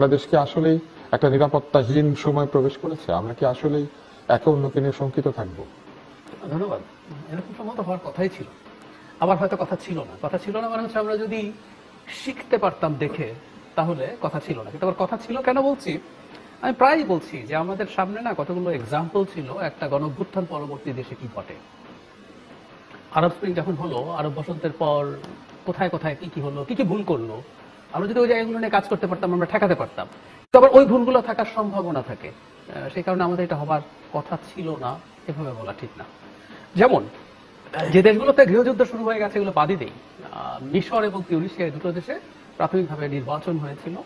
বাংলাদেশকে আসলেই একটা নিরাপত্তাহীন সময় প্রবেশ করেছে? আমরা কি আসলেই একে অন্যকে নিয়ে শঙ্কিত থাকবো? ধন্যবাদ। এরকম সম্মত হওয়ার কথাই ছিল, আবার হয়তো কথা ছিল না। কথা ছিল না মানে হচ্ছে আমরা যদি শিখতে পারতাম দেখে তাহলে কথা ছিল না, কিন্তু আবার কথা ছিল কেন বলছি, আমি প্রায়ই বলছি যে আমাদের সামনে না কতগুলো এক্সাম্পল ছিল একটা গণঅভ্যুত্থান পরবর্তী দেশে কি ঘটে। আরব স্প্রিং যখন হলো, আরব বসন্তের পর কোথায় কোথায় কি কি হলো, কি কি ভুল করলো, আমরা যদি ওই জায়গাগুলো নিয়ে কাজ করতে পারতাম আমরা ঠেকাতে পারতাম। তো আবার ওই ভুলগুলো থাকার সম্ভাবনা থাকে, সেই কারণে আমাদের এটা হবার কথা ছিল না, এভাবে বলা ঠিক না। যেমন যে দেশগুলোতে গৃহযুদ্ধ শুরু হয়ে গেছে এগুলো বাদই দেই, মিশর এবং তিউনিসিয়া দুটো দেশে প্রাথমিকভাবে নির্বাচন হয়েছিল।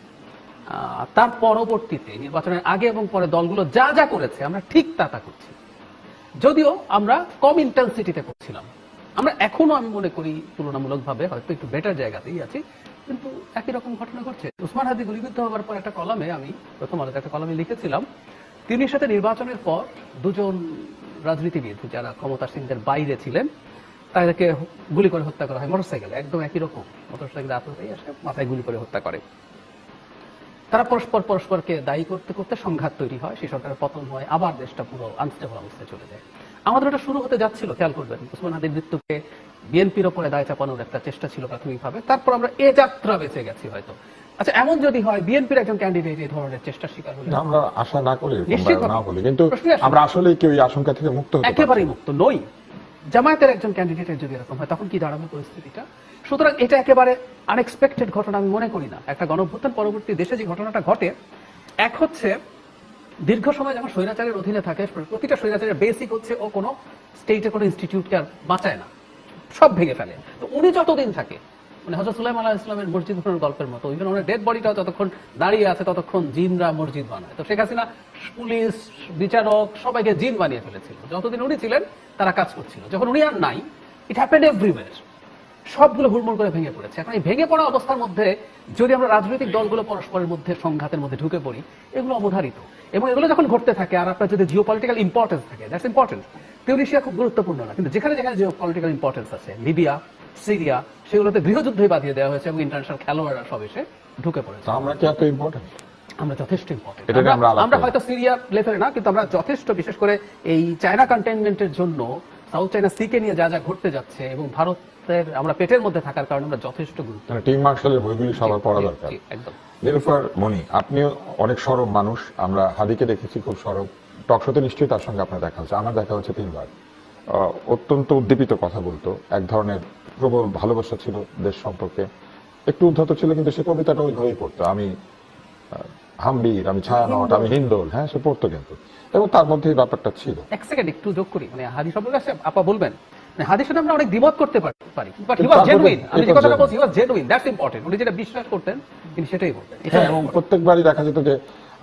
তার পরবর্তীতে নির্বাচনের আগে এবং পরে দলগুলো যা যা করেছে আমরা ঠিক তা করছি, যদিও আমরা কম ইন্টেন্সিটিতে করছিলাম। আমরা এখনো আমি মনে করি তুলনামূলকভাবে হয়তো একটু বেটার জায়গাতেই আছি, কিন্তু একই রকম ঘটনা ঘটছে। উসমান হাদি গুলিবিদ্ধ হওয়ার পর একটা কলামে, আমি প্রথম আলোতে একটা কলামে লিখেছিলাম, তিনি সাথে নির্বাচনের পর দুজন রাজনীতিবিদ যারা ক্ষমতাসীনদের বাইরে ছিলেন তাদেরকে গুলি করে হত্যা করা হয় মোটরসাইকেলে, একদম একই রকম মোটরসাইকেলে আতঙ্কে এসে মাথায় গুলি করে হত্যা করে। তারা পরস্পরকে দায়ী করতে করতে সংঘাত তৈরি হয়, সেই সরকারের পতন হয়, আবার দেশটা পুরো আনস্টেবল অবস্থায় চলে যায়। আমাদের ওটা শুরু হতে যাচ্ছিল, খেয়াল করবেন, উসমান হাদির মৃত্যুকে বিএনপির ওপরে দায় চাপানোর একটা চেষ্টা ছিল প্রাথমিকভাবে, তারপর আমরা এ যাত্রা বেঁচে গেছি হয়তো। আচ্ছা, এমন যদি হয় বিএনপির একজন ক্যান্ডিডেট এই ধরনের চেষ্টা শিকার হলে, আমরা আশা না করি, না বলি, কিন্তু আমরা আসলে কেউ এই আশঙ্কা থেকে মুক্ত হতে একেবারেই মুক্ত নই। জামায়াতের একজন ক্যান্ডিডেটের যদি এরকম হয় তখন কি দাঁড়াবে পরিস্থিতিটা? সুতরাং এটা একেবারে আনএক্সপেক্টেড ঘটনা আমি মনে করি না। একটা গণঅভ্যুত্থান পরবর্তী দেশে যে ঘটনাটা ঘটে, এক হচ্ছে দীর্ঘ সময় যখন স্বৈরাচারের অধীনে থাকে, প্রতিটা স্বৈরাচারের বেসিক হচ্ছে ও কোনো স্টেটের কোনো ইনস্টিটিউটকে আর বাঁচায় না, সব ভেঙে ফেলে। তো উনি যতদিন থাকে, মানে হযরত সুলাইমান আলাইহিস সালামের মসজিদ বানানোর গল্পের মতো, ইভেন ওনার ডেড বডিটাও যতক্ষণ দাঁড়িয়ে আছে ততক্ষণ জিনরা মসজিদ বানায়। তো শেখ হাসিনা পুলিশ, বিচারক সবাইকে জিন বানিয়ে ফেলেছিল। যতদিন উনি ছিলেন তারা কাজ করছিল, যখন উনি আর নাই, ইট হ্যাপেন্ড এভরিওয়্যার, সবগুলো হুড়মুড় করে ভেঙে পড়েছে। এখন এই ভেঙে পড়া অবস্থার মধ্যে যদি আমরা রাজনৈতিক দলগুলো পরস্পরের মধ্যে সংঘাতের মধ্যে ঢুকে পড়ি, এগুলো অবধারিত। এবং এগুলো যখন ঘটতে থাকে আর আপনার যদি জিওপলিটিক্যাল ইম্পর্টেন্স থাকে, দ্যাটস ইম্পর্টেন্ট। তিউনিসিয়া খুব গুরুত্বপূর্ণ না, কিন্তু যেখানে যেখানে জিওপলিটিক্যাল ইম্পর্টেন্স আছে, লিবিয়া, সিরিয়া, সেগুলোতে গৃহযুদ্ধই বাঁধিয়ে দেওয়া হয়েছে এবং ইন্টারন্যাশনাল খেলোয়াড়রা সব এসে ঢুকে পড়েছে। আমরা কি এত ইম্পর্টেন্ট? আমরা যথেষ্ট ইম্পর্টেন্ট। আমরা হয়তো সিরিয়া লেভেলে না, কিন্তু আমরা যথেষ্ট, বিশেষ করে এই চায়না কন্টেইনমেন্টের জন্য সাউথ চায়না সিকে নিয়ে যা যা ঘটতে যাচ্ছে এবং ভারতের আমরা পেটের মধ্যে থাকার কারণে আমরা যথেষ্ট গুরুত্ব। টিম মার্শালের বইগুলি সবার পড়া দরকার। একদম। নীলুফার মনি, আপনিও অনেক সরব মানুষ, আমরা হাদিকে দেখেছি খুব সরব, টকশোতে নিশ্চয়ই তার সঙ্গে আপনার দেখা হচ্ছে, আমার দেখা হচ্ছে 3 বার। অত্যন্ত উদ্দীপিত কথা বলতো, এক ধরনের প্রবল ভালোবাসা ছিল দেশ সম্পর্কে, একটু উদ্ধত ছিল, কিন্তু সে কবিতাটা ওইভাবেই পড়তো, আমি হামবীর, আমি ছায়ানট, আমি হিন্দোল, হ্যাঁ সে পড়তো কিন্তু, এবং তার মধ্যে এই ব্যাপারটা ছিল। এক সেকেন্ড একটু যোগ করি, মানে হাদি সম্পর্কে আপা বলবেন, হাদির সাথে আমরা অনেক দ্বিমত করতে পারি, বাট হি ওয়াজ জেনুইন। আমি যে কথাটা বলছি, হি ওয়াজ জেনুইন, দ্যাটস ইম্পর্টেন্ট। উনি যেটা বিশ্বাস করতেন তিনি সেটাই বলতেন। এবং প্রত্যেকবারই দেখা যেত যে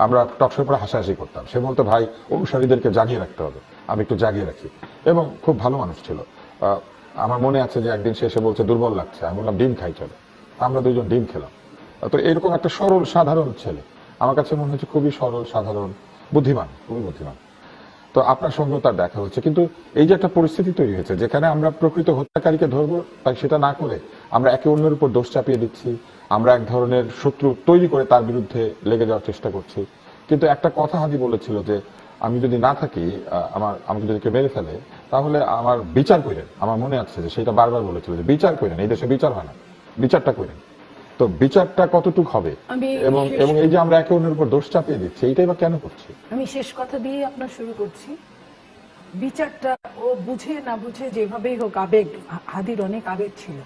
আমরা টকশোর পরে হাসাহাসি করতাম, সে বলতো ভাই অনুসারীদেরকে জাগিয়ে রাখতে হবে, আমি একটু জাগিয়ে রাখি, এবং খুব ভালো মানুষ ছিল। আমার মনে আছে যে একদিন সে এসে বলছে দুর্বল লাগছে, আমি বললাম ডিম খাই চলো, আমরা 2 জন ডিম খেলাম। তো এরকম একটা সরল সাধারণ ছেলে, আমার কাছে মনে হচ্ছে খুবই সরল সাধারণ, বুদ্ধিমান, খুবই বুদ্ধিমান। তো আপনার সঙ্গে তার দেখা হচ্ছে, কিন্তু এই যে একটা পরিস্থিতি তৈরি হয়েছে যেখানে আমরা প্রকৃত হত্যাকারীকে ধরবো, তাই সেটা না করে আমরা একে অন্যের উপর দোষ চাপিয়ে দিচ্ছি, আমরা এক ধরনের শত্রু তৈরি করে তার বিরুদ্ধে লেগে যাওয়ার চেষ্টা করছি। কিন্তু একটা কথা হাদি বলেছিল যে আমি যদি না থাকি, আমাকে যদি কেউ মেরে ফেলে তাহলে আমার বিচার করেন। আমার মনে আছে যে সেটা বারবার বলেছিল যে বিচার করেন, এই দেশে বিচার হয় না, বিচারটা করেন। তো বিচারটা কতটুক হবে, এবং এই যে আমরা একে অন্যের উপর দোষ চাপিয়ে দিচ্ছি, এইটাই বা কেন করছি? আমি শেষ কথা দিয়ে আপনার শুরু করছি। বিচারটা ও বুঝে না বুঝে যেভাবেই হোক, আবেগ, হাদির অনেক আবেগ ছিল,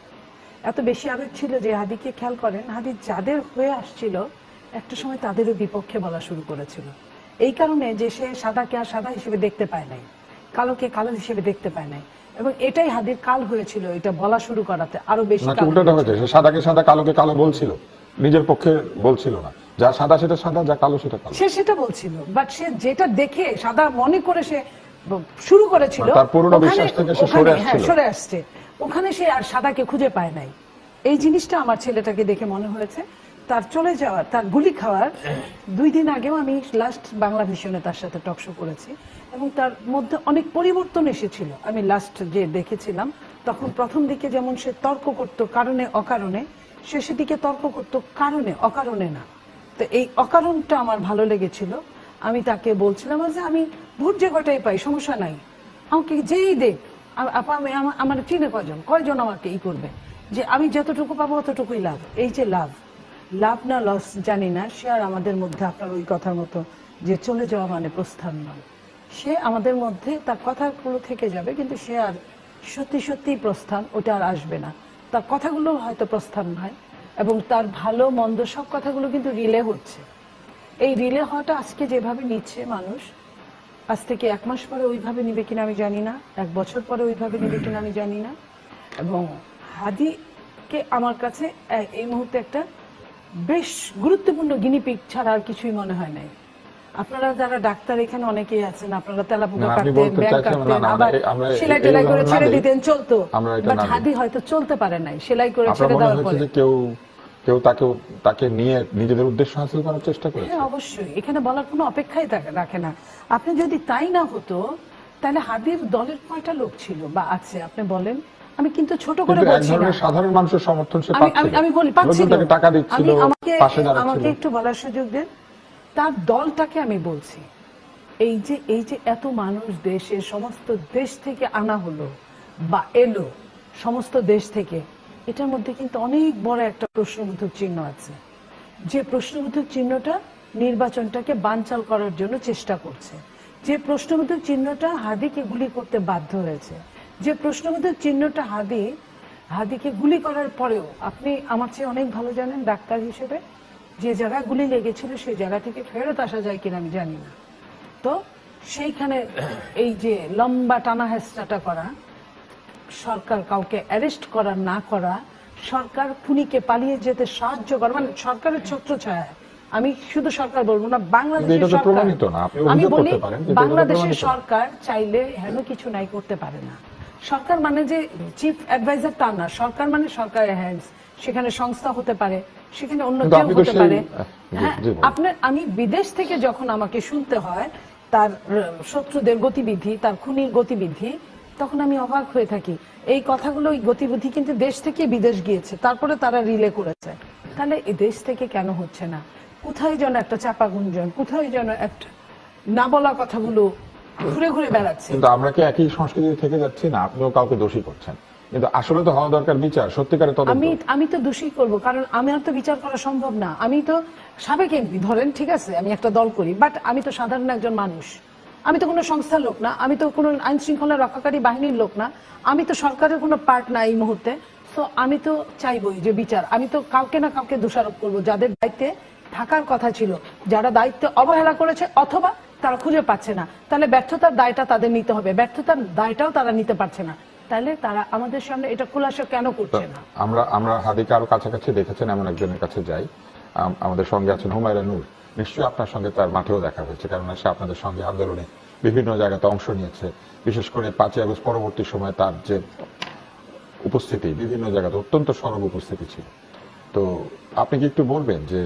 এত বেশি আবেগ ছিল যে হাদিকে খেয়াল করেন, হাদি যাদের হয়ে আসছিল একটা সময় তাদেরও বিপক্ষে বলা শুরু করেছিল, এই কারণে যে সে সাদাকে আর সাদা হিসেবে দেখতে পায় নাই, কালোকে কালো হিসেবে দেখতে পায় নাই, এবং এটাই হাদির কাল হয়েছিল এটা বলা শুরু করাতে আরো বেশি। উল্টোটা হয়েছে, সে সাদাকে সাদা কালোকে কালো বলছিল, নিজের পক্ষে বলছিল না, যা সাদা সেটা সাদা, যা কালো সেটা কালো, সে সেটা বলছিল। বাট সে যেটা দেখে সাদা মনে করে সে শুরু করেছিল, তার পুরনো বিশ্বাস থেকে সে সরে আসছে, ওখানে সে আর সাদাকে খুঁজে পায় নাই। এই জিনিসটা আমার ছেলেটাকে দেখে মনে হয়েছে। তার চলে যাওয়ার, তার গুলি খাওয়ার 2 দিন আগেও আমি লাস্ট বাংলা ভিশনে তার সাথে টকশো করেছি, এবং তার মধ্যে অনেক পরিবর্তন এসেছিল। আমি লাস্ট যে দেখেছিলাম তখন প্রথম দিকে যেমন সে তর্ক করত কারণে অকারণে, শেষের দিকে তর্ক করত কারণে অকারণে না, তো এই অকারণটা আমার ভালো লেগেছিল। আমি তাকে বলছিলাম যে আমি ভোট যে কটাই পাই সমস্যা নাই, আমাকে যেই দেখ, আপা আমি আমার চিনে কয়জন আমাকে ই করবে, যে আমি যতটুকু পাবো অতটুকুই লাভ। এই যে লাভ না লস জানি না, সে আর আমাদের মধ্যে আপনার ওই কথার মতো যে চলে যাওয়া মানে প্রস্থান নয়, সে আমাদের মধ্যে তার কথাগুলো থেকে যাবে, কিন্তু সে আর সত্যি প্রস্থান ওটা আর আসবে না। তার কথাগুলো হয়তো প্রস্থান নয়, এবং তার ভালো মন্দ সব কথাগুলো কিন্তু রিলে হচ্ছে। এই রিলে হওয়াটা আজকে যেভাবে নিচ্ছে মানুষ, আজ থেকে 1 মাস পরে ওইভাবে নিবে কিনা আমি জানি না, 1 বছর পরে ওইভাবে নিবে কিনা আমি জানি না। এবং হাদিকে আমার কাছে এই মুহূর্তে একটা বেশ গুরুত্বপূর্ণ গিনিপিগ ছাড়া আর কিছুই মনে হয় নাই। আপনারা যারা ডাক্তার এখানে অনেকেই আছেন, আপনারা তেলাপোকা কাটতেন, ব্যাগ কাটতেন, আবার সেলাই টেলাই করে ছেড়ে দিতেন, চলতো। বাট হাদি হয়তো চলতে পারে নাই, সেলাই করে ছেড়ে দেওয়ার পরে কেউ তাকে নিয়ে নিজেদের উদ্দেশ্য হাসিল করার চেষ্টা করেছে। হ্যাঁ অবশ্যই, এখানে বলার কোনো অপেক্ষাই রাখে না। আপনি যদি তাই না হতো, তাহলে হাদির দলের কয়টা লোক ছিল বা আছে আপনি বলেন? আমি কিন্তু ছোট করে বলছি না, সাধারণ মানুষের সমর্থন সে পাচ্ছিল, আমি বলি পাচ্ছিল, টাকা দিচ্ছিল, পাশে দাঁড়াচ্ছিল। আমাকে একটু বলার সুযোগ দেন। তার দলটাকে আমি বলছি, এই যে এত মানুষ দেশের সমস্ত দেশ থেকে আনা হলো বা এলো, সমস্ত দেশ থেকে, এটার মধ্যে কিন্তু অনেক বড় একটা প্রশ্নবোধক চিহ্ন আছে। যে প্রশ্নবোধক চিহ্নটা নির্বাচনটাকে বানচাল করার জন্য চেষ্টা করছে, যে প্রশ্নবোধক চিহ্নটা হাদিকে গুলি করতে বাধ্য হয়েছে, যে প্রশ্নবোধক চিহ্নটা হাদিকে গুলি করার পরেও, আপনি আমার চেয়ে অনেক ভালো জানেন ডাক্তার হিসেবে, যে জায়গায় গুলি লেগেছিল সেই জায়গা থেকে ফেরত আসা যায় কিনা আমি জানি না। তো সেইখানে এই যে লম্বা টানা হেঁচড়াটা করা, সরকার কাউকে অ্যারেস্ট করা না করা, সরকার খুনিকে পালিয়ে যেতে সাহায্য করা, মানে সরকারের ছত্রছায়া, আমি শুধু সরকার বলবো না, বাংলাদেশের সরকার, আমি বলি বাংলাদেশের সরকার চাইলে হেন কিছু নাই করতে পারে না। সরকার মানে যে চিফ অ্যাডভাইজার তা না, সরকার মানে সরকারের হ্যান্ডস, সেখানে সংস্থা হতে পারে, সেখানে অন্য কেউ হতে পারে। হ্যাঁ, আমি বিদেশ থেকে যখন আমাকে শুনতে হয় তার শত্রুদের গতিবিধি, তার খুনির গতিবিধি, তখন আমি অবাক হয়ে থাকি। এই কথাগুলো, ওই গতিবিধি কিন্তু দেশ থেকে বিদেশ গিয়েছে, তারপরে তারা রিলে করেছে। তাহলে এই দেশ থেকে কেন হচ্ছে না? কোথায় যেন একটা চাপা গুঞ্জন, কোথায় যেন একটা না বলা কথাগুলো ঘুরে ঘুরে বেড়াচ্ছে। কিন্তু আমরা কি একই সংস্কৃতি থেকে যাচ্ছি না? আপনিও কাউকে দোষী করছেন, কিন্তু আসলে তো হওয়া দরকার বিচার, সত্যিকারের তদন্ত। আমি তো দোষী করব, কারণ আমার তো বিচার করা সম্ভব না। আমি তো সাবেক এমপি, ধরেন, ঠিক আছে, আমি একটা দল করি, বাট আমি তো সাধারণ একজন মানুষ। আমি তো কোনো সংস্থার লোক না, আমি তো কোনো আইন শৃঙ্খলা রক্ষাকারী বাহিনীর লোক না, আমি তো সরকারের কোনো পার্ট না এই মুহূর্তে। তো আমি তো চাইবই যে বিচার। আমি তো কাউকে না কাউকে দোষারোপ করবো, যাদের দায়িত্বে থাকার কথা ছিল, যারা দায়িত্বে অবহেলা করেছে অথবা তারা খুঁজে পাচ্ছে না, তাহলে ব্যর্থতার দায়টা তাদের নিতে হবে। ব্যর্থতার দায়টাও তারা নিতে পারছে না, তাহলে তারা আমাদের সামনে এটা খুলাসা কেন করছে না? আমরা হাদিকে আরো কাছাকাছি দেখেছেন এমন একজনের কাছে যাই। আমাদের সঙ্গে আছেন হুমায়রা নূর। নিশ্চয়ই আপনার সঙ্গে তার মাঠেও দেখা হয়েছে, কারণ সে আপনাদের সঙ্গে আন্দোলনে বিভিন্ন জায়গাতে অংশ নিয়েছে। বিশেষ করে 5ই আগস্ট পরবর্তী সময় তার যে উপস্থিতি বিভিন্ন জায়গাতে অত্যন্ত সরব উপস্থিতি ছিল। তো আপনি কি একটু বলবেন যে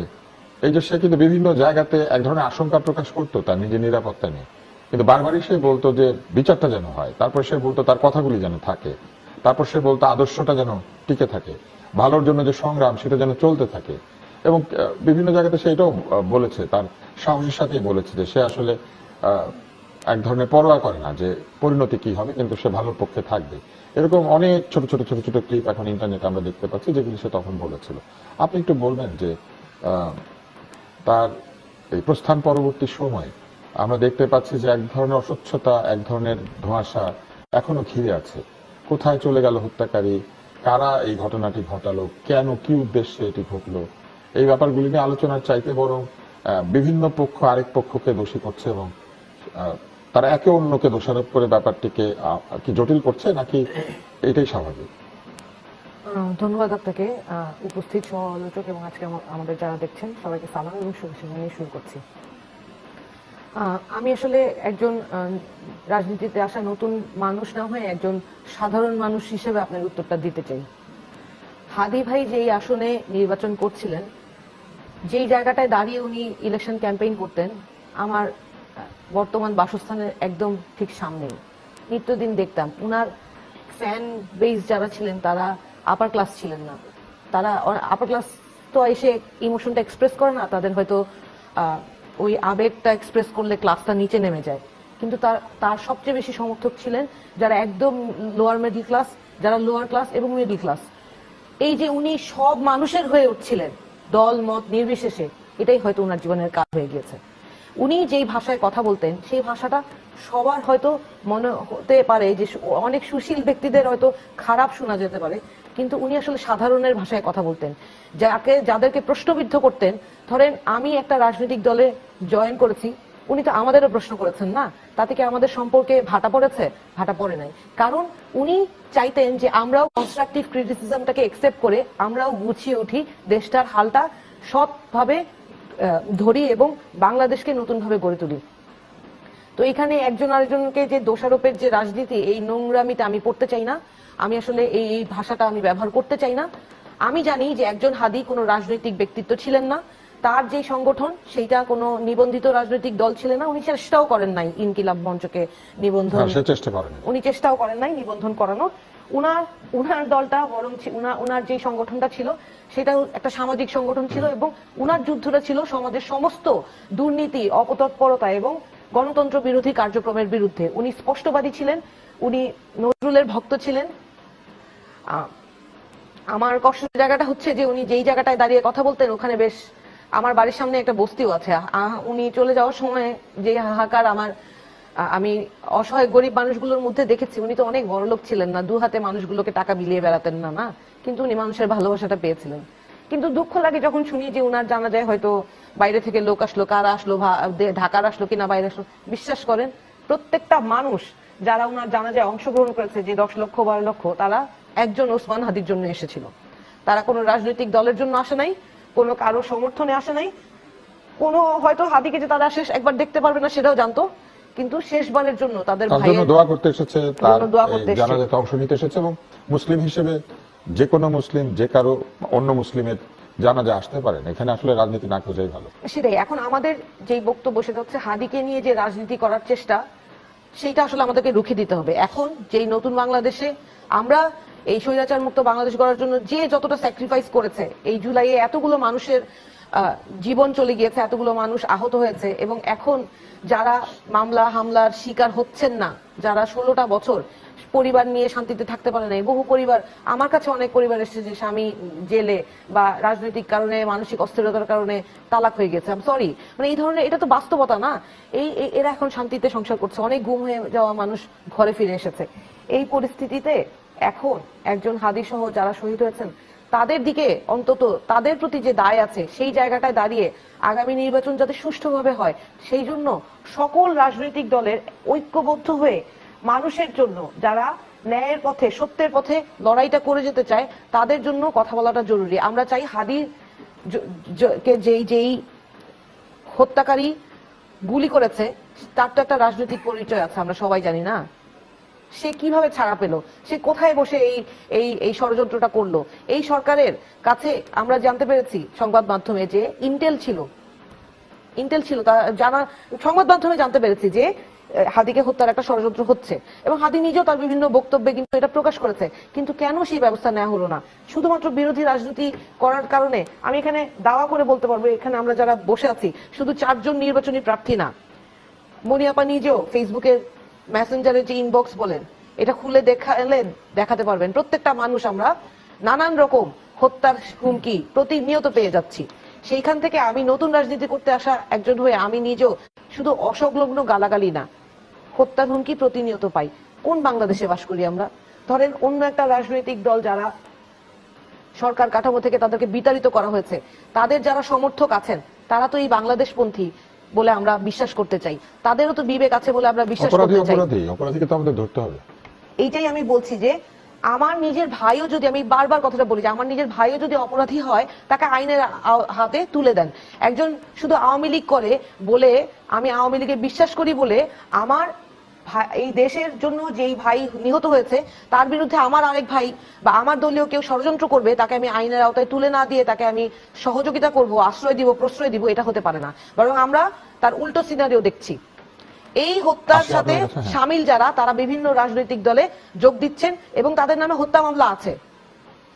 এই যে সে কিন্তু বিভিন্ন জায়গাতে এক ধরনের আশঙ্কা প্রকাশ করতো তার নিজের নিরাপত্তা নিয়ে, কিন্তু বারবারই সে বলতো যে বিচারটা যেন হয়, তারপর সে বলতো তার কথাগুলি যেন থাকে, তারপর সে বলতো আদর্শটা যেন টিকে থাকে, ভালোর জন্য যে সংগ্রাম সেটা যেন চলতে থাকে। এবং বিভিন্ন জায়গাতে সে এটাও বলেছে, তার সাহসের সাথেই বলেছে যে সে আসলে এক ধরনের পরোয়া করে না যে পরিণতি কি হবে, কিন্তু সে ভালোর পক্ষে থাকবে। এরকম অনেক ছোট ছোট ক্লিপ এখন ইন্টারনেটে আমরা দেখতে পাচ্ছি, যেগুলি সে তখন বলেছিল। আপনি একটু বলবেন যে তার এই প্রস্থান পরবর্তী সময় আমরা দেখতে পাচ্ছি যে এক ধরনের অস্বচ্ছতা, এক ধরনের ধোঁয়াশা এখনো ঘিরে আছে। কোথায় চলে গেল হত্যাকারী, কারা এই ঘটনাটি ঘটালো, কেন, কি উদ্দেশ্যে এটি ঘটলো, এই ব্যাপারগুলি নিয়ে আলোচনার চাইতে বরং বিভিন্ন পক্ষ আরেক পক্ষকে দোষী করছে এবং তারা একে অন্যকে দোষারোপ করে ব্যাপারটিকে কি জটিল করছে, নাকি এটাই স্বাভাবিক? ধন্যবাদ আপনাকে, উপস্থিত সমালোচক এবং আজকে আমাদের যারা দেখছেন সবাইকে সালাম এবং শুভেচ্ছা নিয়ে শুরু করছি। আমি আসলে একজন রাজনীতিতে আসা নতুন মানুষ না হয়ে একজন সাধারণ মানুষ হিসেবে আপনার উত্তরটা দিতে চাই। হাদি ভাই যেই আসনে নির্বাচন করছিলেন, যেই জায়গাটায় দাঁড়িয়ে উনি ইলেকশন ক্যাম্পেইন করতেন, আমার বর্তমান বাসস্থানের একদম ঠিক সামনেই। নিত্যদিন দেখতাম উনার ফ্যান বেস যারা ছিলেন তারা আপার ক্লাস ছিলেন না, তারা আপার ক্লাস তো এসে ইমোশনটা এক্সপ্রেস করে না, তাদের হয়তো ওই আবেগটা এক্সপ্রেস করলে ক্লাসটা নিচে নেমে যায়। কিন্তু তার সবচেয়ে বেশি সমর্থক ছিলেন যারা একদম লোয়ার মিডল ক্লাস, যারা লোয়ার ক্লাস এবং মিডল ক্লাস। এই যে উনি সব মানুষের হয়ে উঠছিলেন দল মত নির্বিশেষে, এটাই হয়তো ওনার জীবনের কাজ হয়ে গিয়েছে। উনি যেই ভাষায় কথা বলতেন সেই ভাষাটা সবার হয়তো মনে হতে পারে যে অনেক সুশীল ব্যক্তিদের হয়তো খারাপ শোনা যেতে পারে, কিন্তু উনি আসলে সাধারণের ভাষায় কথা বলতেন। যাদেরকে প্রশ্নবিদ্ধ করতেন, ধরেন আমি একটা রাজনৈতিক দলে জয়েন করেছি, উনি তো আমাদেরও প্রশ্ন করেছেন না, তাতে কি আমাদের সম্পর্কে ভাটা পড়েছে? ভাটা পড়ে নাই। কারণ উনি চাইতেন যে আমরাও কনস্ট্রাকটিভ ক্রিটিসিজমটাকে একসেপ্ট করে আমরাও গুছিয়ে উঠি, দেশটার হালটা সৎভাবে ধরি এবং বাংলাদেশকে নতুন ভাবে গড়ে তুলি। তো এখানে একজন আরেকজনকে যে দোষারোপের যে রাজনীতি, এই নোংরামিটা আমি পড়তে চাই না। আমি আসলে এই ভাষাটা আমি ব্যবহার করতে চাই না। আমি জানি যে একজন হাদি কোনো রাজনৈতিক ব্যক্তিত্ব ছিলেন না, তার যে সংগঠন সেইটা কোনো নিবন্ধিত রাজনৈতিক দল ছিলেন না। উনি চেষ্টাও করেন নাই ইনকিলাব মঞ্চকে নিবন্ধন, উনি চেষ্টাও করেন নাই নিবন্ধন করানোর। উনার দলটা বরং উনার যে সংগঠনটা ছিল সেটা একটা সামাজিক সংগঠন ছিল এবং উনার যুদ্ধটা ছিল সমাজের সমস্ত দুর্নীতি, অপতৎপরতা এবং গণতন্ত্র বিরোধী কার্যক্রমের বিরুদ্ধে। উনি স্পষ্টবাদী ছিলেন, উনি নজরুলের ভক্ত ছিলেন। আমার কষ্টের জায়গাটা হচ্ছে যে উনি যেই জায়গাটায় দাঁড়িয়ে কথা বলতেন ওখানে বেশ, আমার বাড়ির সামনে একটা বস্তিও আছে। উনি চলে যাওয়ার সময় যে হাহাকার আমি অসহায় গরিব মানুষগুলোর মধ্যে দেখেছি। উনি তো অনেক বড়লোক ছিলেন না, দু হাতে মানুষগুলোকে টাকা বিলিয়ে বেড়াতেন না, কিন্তু উনি মানুষের ভালোবাসাটা পেয়েছিলেন। কিন্তু দুঃখ লাগে যখন শুনি যে উনার জানা যায় হয়তো বাইরে থেকে লোক আসলো, কারা আসলো, ঢাকার আসলো কিনা বাইরে আসলো। বিশ্বাস করেন প্রত্যেকটা মানুষ যারা উনার জানা যায় অংশগ্রহণ করেছে, যে 10 লক্ষ 12 লক্ষ, তারা একজন ওসমান হাদির জন্য এসেছিল। তারা কোনো রাজনৈতিক দলের জন্য আসে নাই, কোনো কারো সমর্থনে আসে নাই, কোনো হয়তো হাদিকে যে তারা শেষ একবার দেখতে পারবে না সেটাও জানতো, কিন্তু শেষবারের জন্য তাদের ভাইয়ের দোয়া করতে এসেছে, তার জানাজাতে অংশ নিতে এসেছে। এবং মুসলিম হিসেবে যে কোনো মুসলিম যে কারো অন্য মুসলিমের জানাজা আসতে পারেন, এখানে আসলে রাজনীতি না খোঁজাই ভালো। সেটাই এখন আমাদের যেই বক্তব্য সেটা হচ্ছে হাদিকে নিয়ে যে রাজনীতি করার চেষ্টা, সেইটা আসলে আমাদেরকে রুখে দিতে হবে। এখন যেই নতুন বাংলাদেশে আমরা এই স্বৈরাচার মুক্ত বাংলাদেশ গড়ার জন্য যে যতটা স্যাক্রিফাইস করেছে, এই জুলাইয়ে এতগুলো মানুষের জীবন চলে গিয়েছে, এতগুলো মানুষ আহত হয়েছে, এবং এখন যারা মামলা হামলার শিকার হচ্ছেন না, যারা 16টা বছর পরিবার নিয়ে শান্তিতে থাকতে পারে নাই, বহু পরিবার, আমার কাছে অনেক পরিবার এসেছে যে স্বামী জেলে বা রাজনৈতিক কারণে, মানসিক অস্থিরতার কারণে তালাক হয়ে গেছে। সরি, মানে এই ধরনের, এটা তো বাস্তবতা না। এরা এখন শান্তিতে সংসার করছে, অনেক গুম হয়ে যাওয়া মানুষ ঘরে ফিরে এসেছে। এই পরিস্থিতিতে এখন একজন হাদি সহ যারা শহীদ হয়েছেন তাদের দিকে অন্তত তাদের প্রতি যে দায় আছে সেই জায়গাটায় দাঁড়িয়ে আগামী নির্বাচন যাতে সুষ্ঠুভাবে হয়, সেই জন্য সকল রাজনৈতিক দলের ঐক্যবদ্ধ হয়ে মানুষের জন্য, যারা ন্যায়ের পথে সত্যের পথে লড়াইটা করে যেতে চায়, তাদের জন্য কথা বলাটা জরুরি। আমরা চাই হাদির যেই হত্যাকারী গুলি করেছে তার তো একটা রাজনৈতিক পরিচয় আছে, আমরা সবাই জানি না। সে কিভাবে ছাড়া পেল, সে কোথায় বসে এই ষড়যন্ত্রটা করলো। এই সরকারের কাছে আমরা জানতে পেরেছি সংবাদ মাধ্যমে যে ইন্টেল ছিল, তা জানা সংবাদ মাধ্যমে জানতে পেরেছি যে হাদিকে হত্যার একটা ষড়যন্ত্র হচ্ছে, এবং হাদি নিজেও তার বিভিন্ন বক্তব্যে কিন্তু এটা প্রকাশ করেছে। কিন্তু কেন সেই ব্যবস্থা নেওয়া হলো না? শুধুমাত্র বিরোধী রাজনীতি করার কারণে। আমি এখানে দাওয়া করে বলতে পারবো, এখানে আমরা যারা বসে আছি শুধু 4 জন নির্বাচনী প্রার্থী না, মনিয়াপা নিজেও ফেসবুকের মেসেঞ্জারের যে ইনবক্স বলেন, এটা খুলে দেখাতে পারবেন। প্রত্যেকটা মানুষ আমরা নানান রকম হত্যার হুমকি প্রতিনিয়ত পেয়ে যাচ্ছি। সেইখান থেকে আমি নতুন রাজনীতি করতে আসা একজন হয়ে আমি নিজেও শুধু অসংলগ্ন গালাগালি না, হত্যার হুমকি প্রতিনিয়ত পাই। কোন বাংলাদেশে বাস করি আমরা? ধরেন অন্য একটা রাজনৈতিক দল যারা সরকার কাঠামো থেকে তাদেরকে বিতাড়িত করা হয়েছে, তাদের যারা সমর্থক আছেন তারা তো এই বাংলাদেশপন্থী বলে আমরা বিশ্বাস করতে চাই, তাদেরও তো বিবেক আছে বলে আমরা বিশ্বাস করতে চাই। অপরাধীকে তো আমাদের ধরতে হবে। এইটাই আমি বলছি যে আমার নিজের ভাইও যদি, আমি বারবার কথাটা বলি যে আমার নিজের ভাইও যদি অপরাধী হয়, তাকে আইনের হাতে তুলে দেন। একজন শুধু আওয়ামী লীগ করে বলে, আমি আওয়ামী লীগে বিশ্বাস করি বলে আমার এই দেশের জন্য যেই ভাই নিহত হয়েছে তার বিরুদ্ধে আমার আরেক ভাই বা আমার দলীয় কেউ ষড়যন্ত্র করবে, তাকে আমি আইনের আওতায় তুলে না দিয়ে তাকে আমি সহযোগিতা করব, আশ্রয় দিব, প্রশ্রয় দিব, এটা হতে পারে না। বরং আমরা তার উল্টো সিনারিও দেখছি। এই হত্যার সাথে শামিল যারা, তারা বিভিন্ন রাজনৈতিক দলে যোগ দিচ্ছেন এবং তাদের নামে হত্যা মামলা আছে,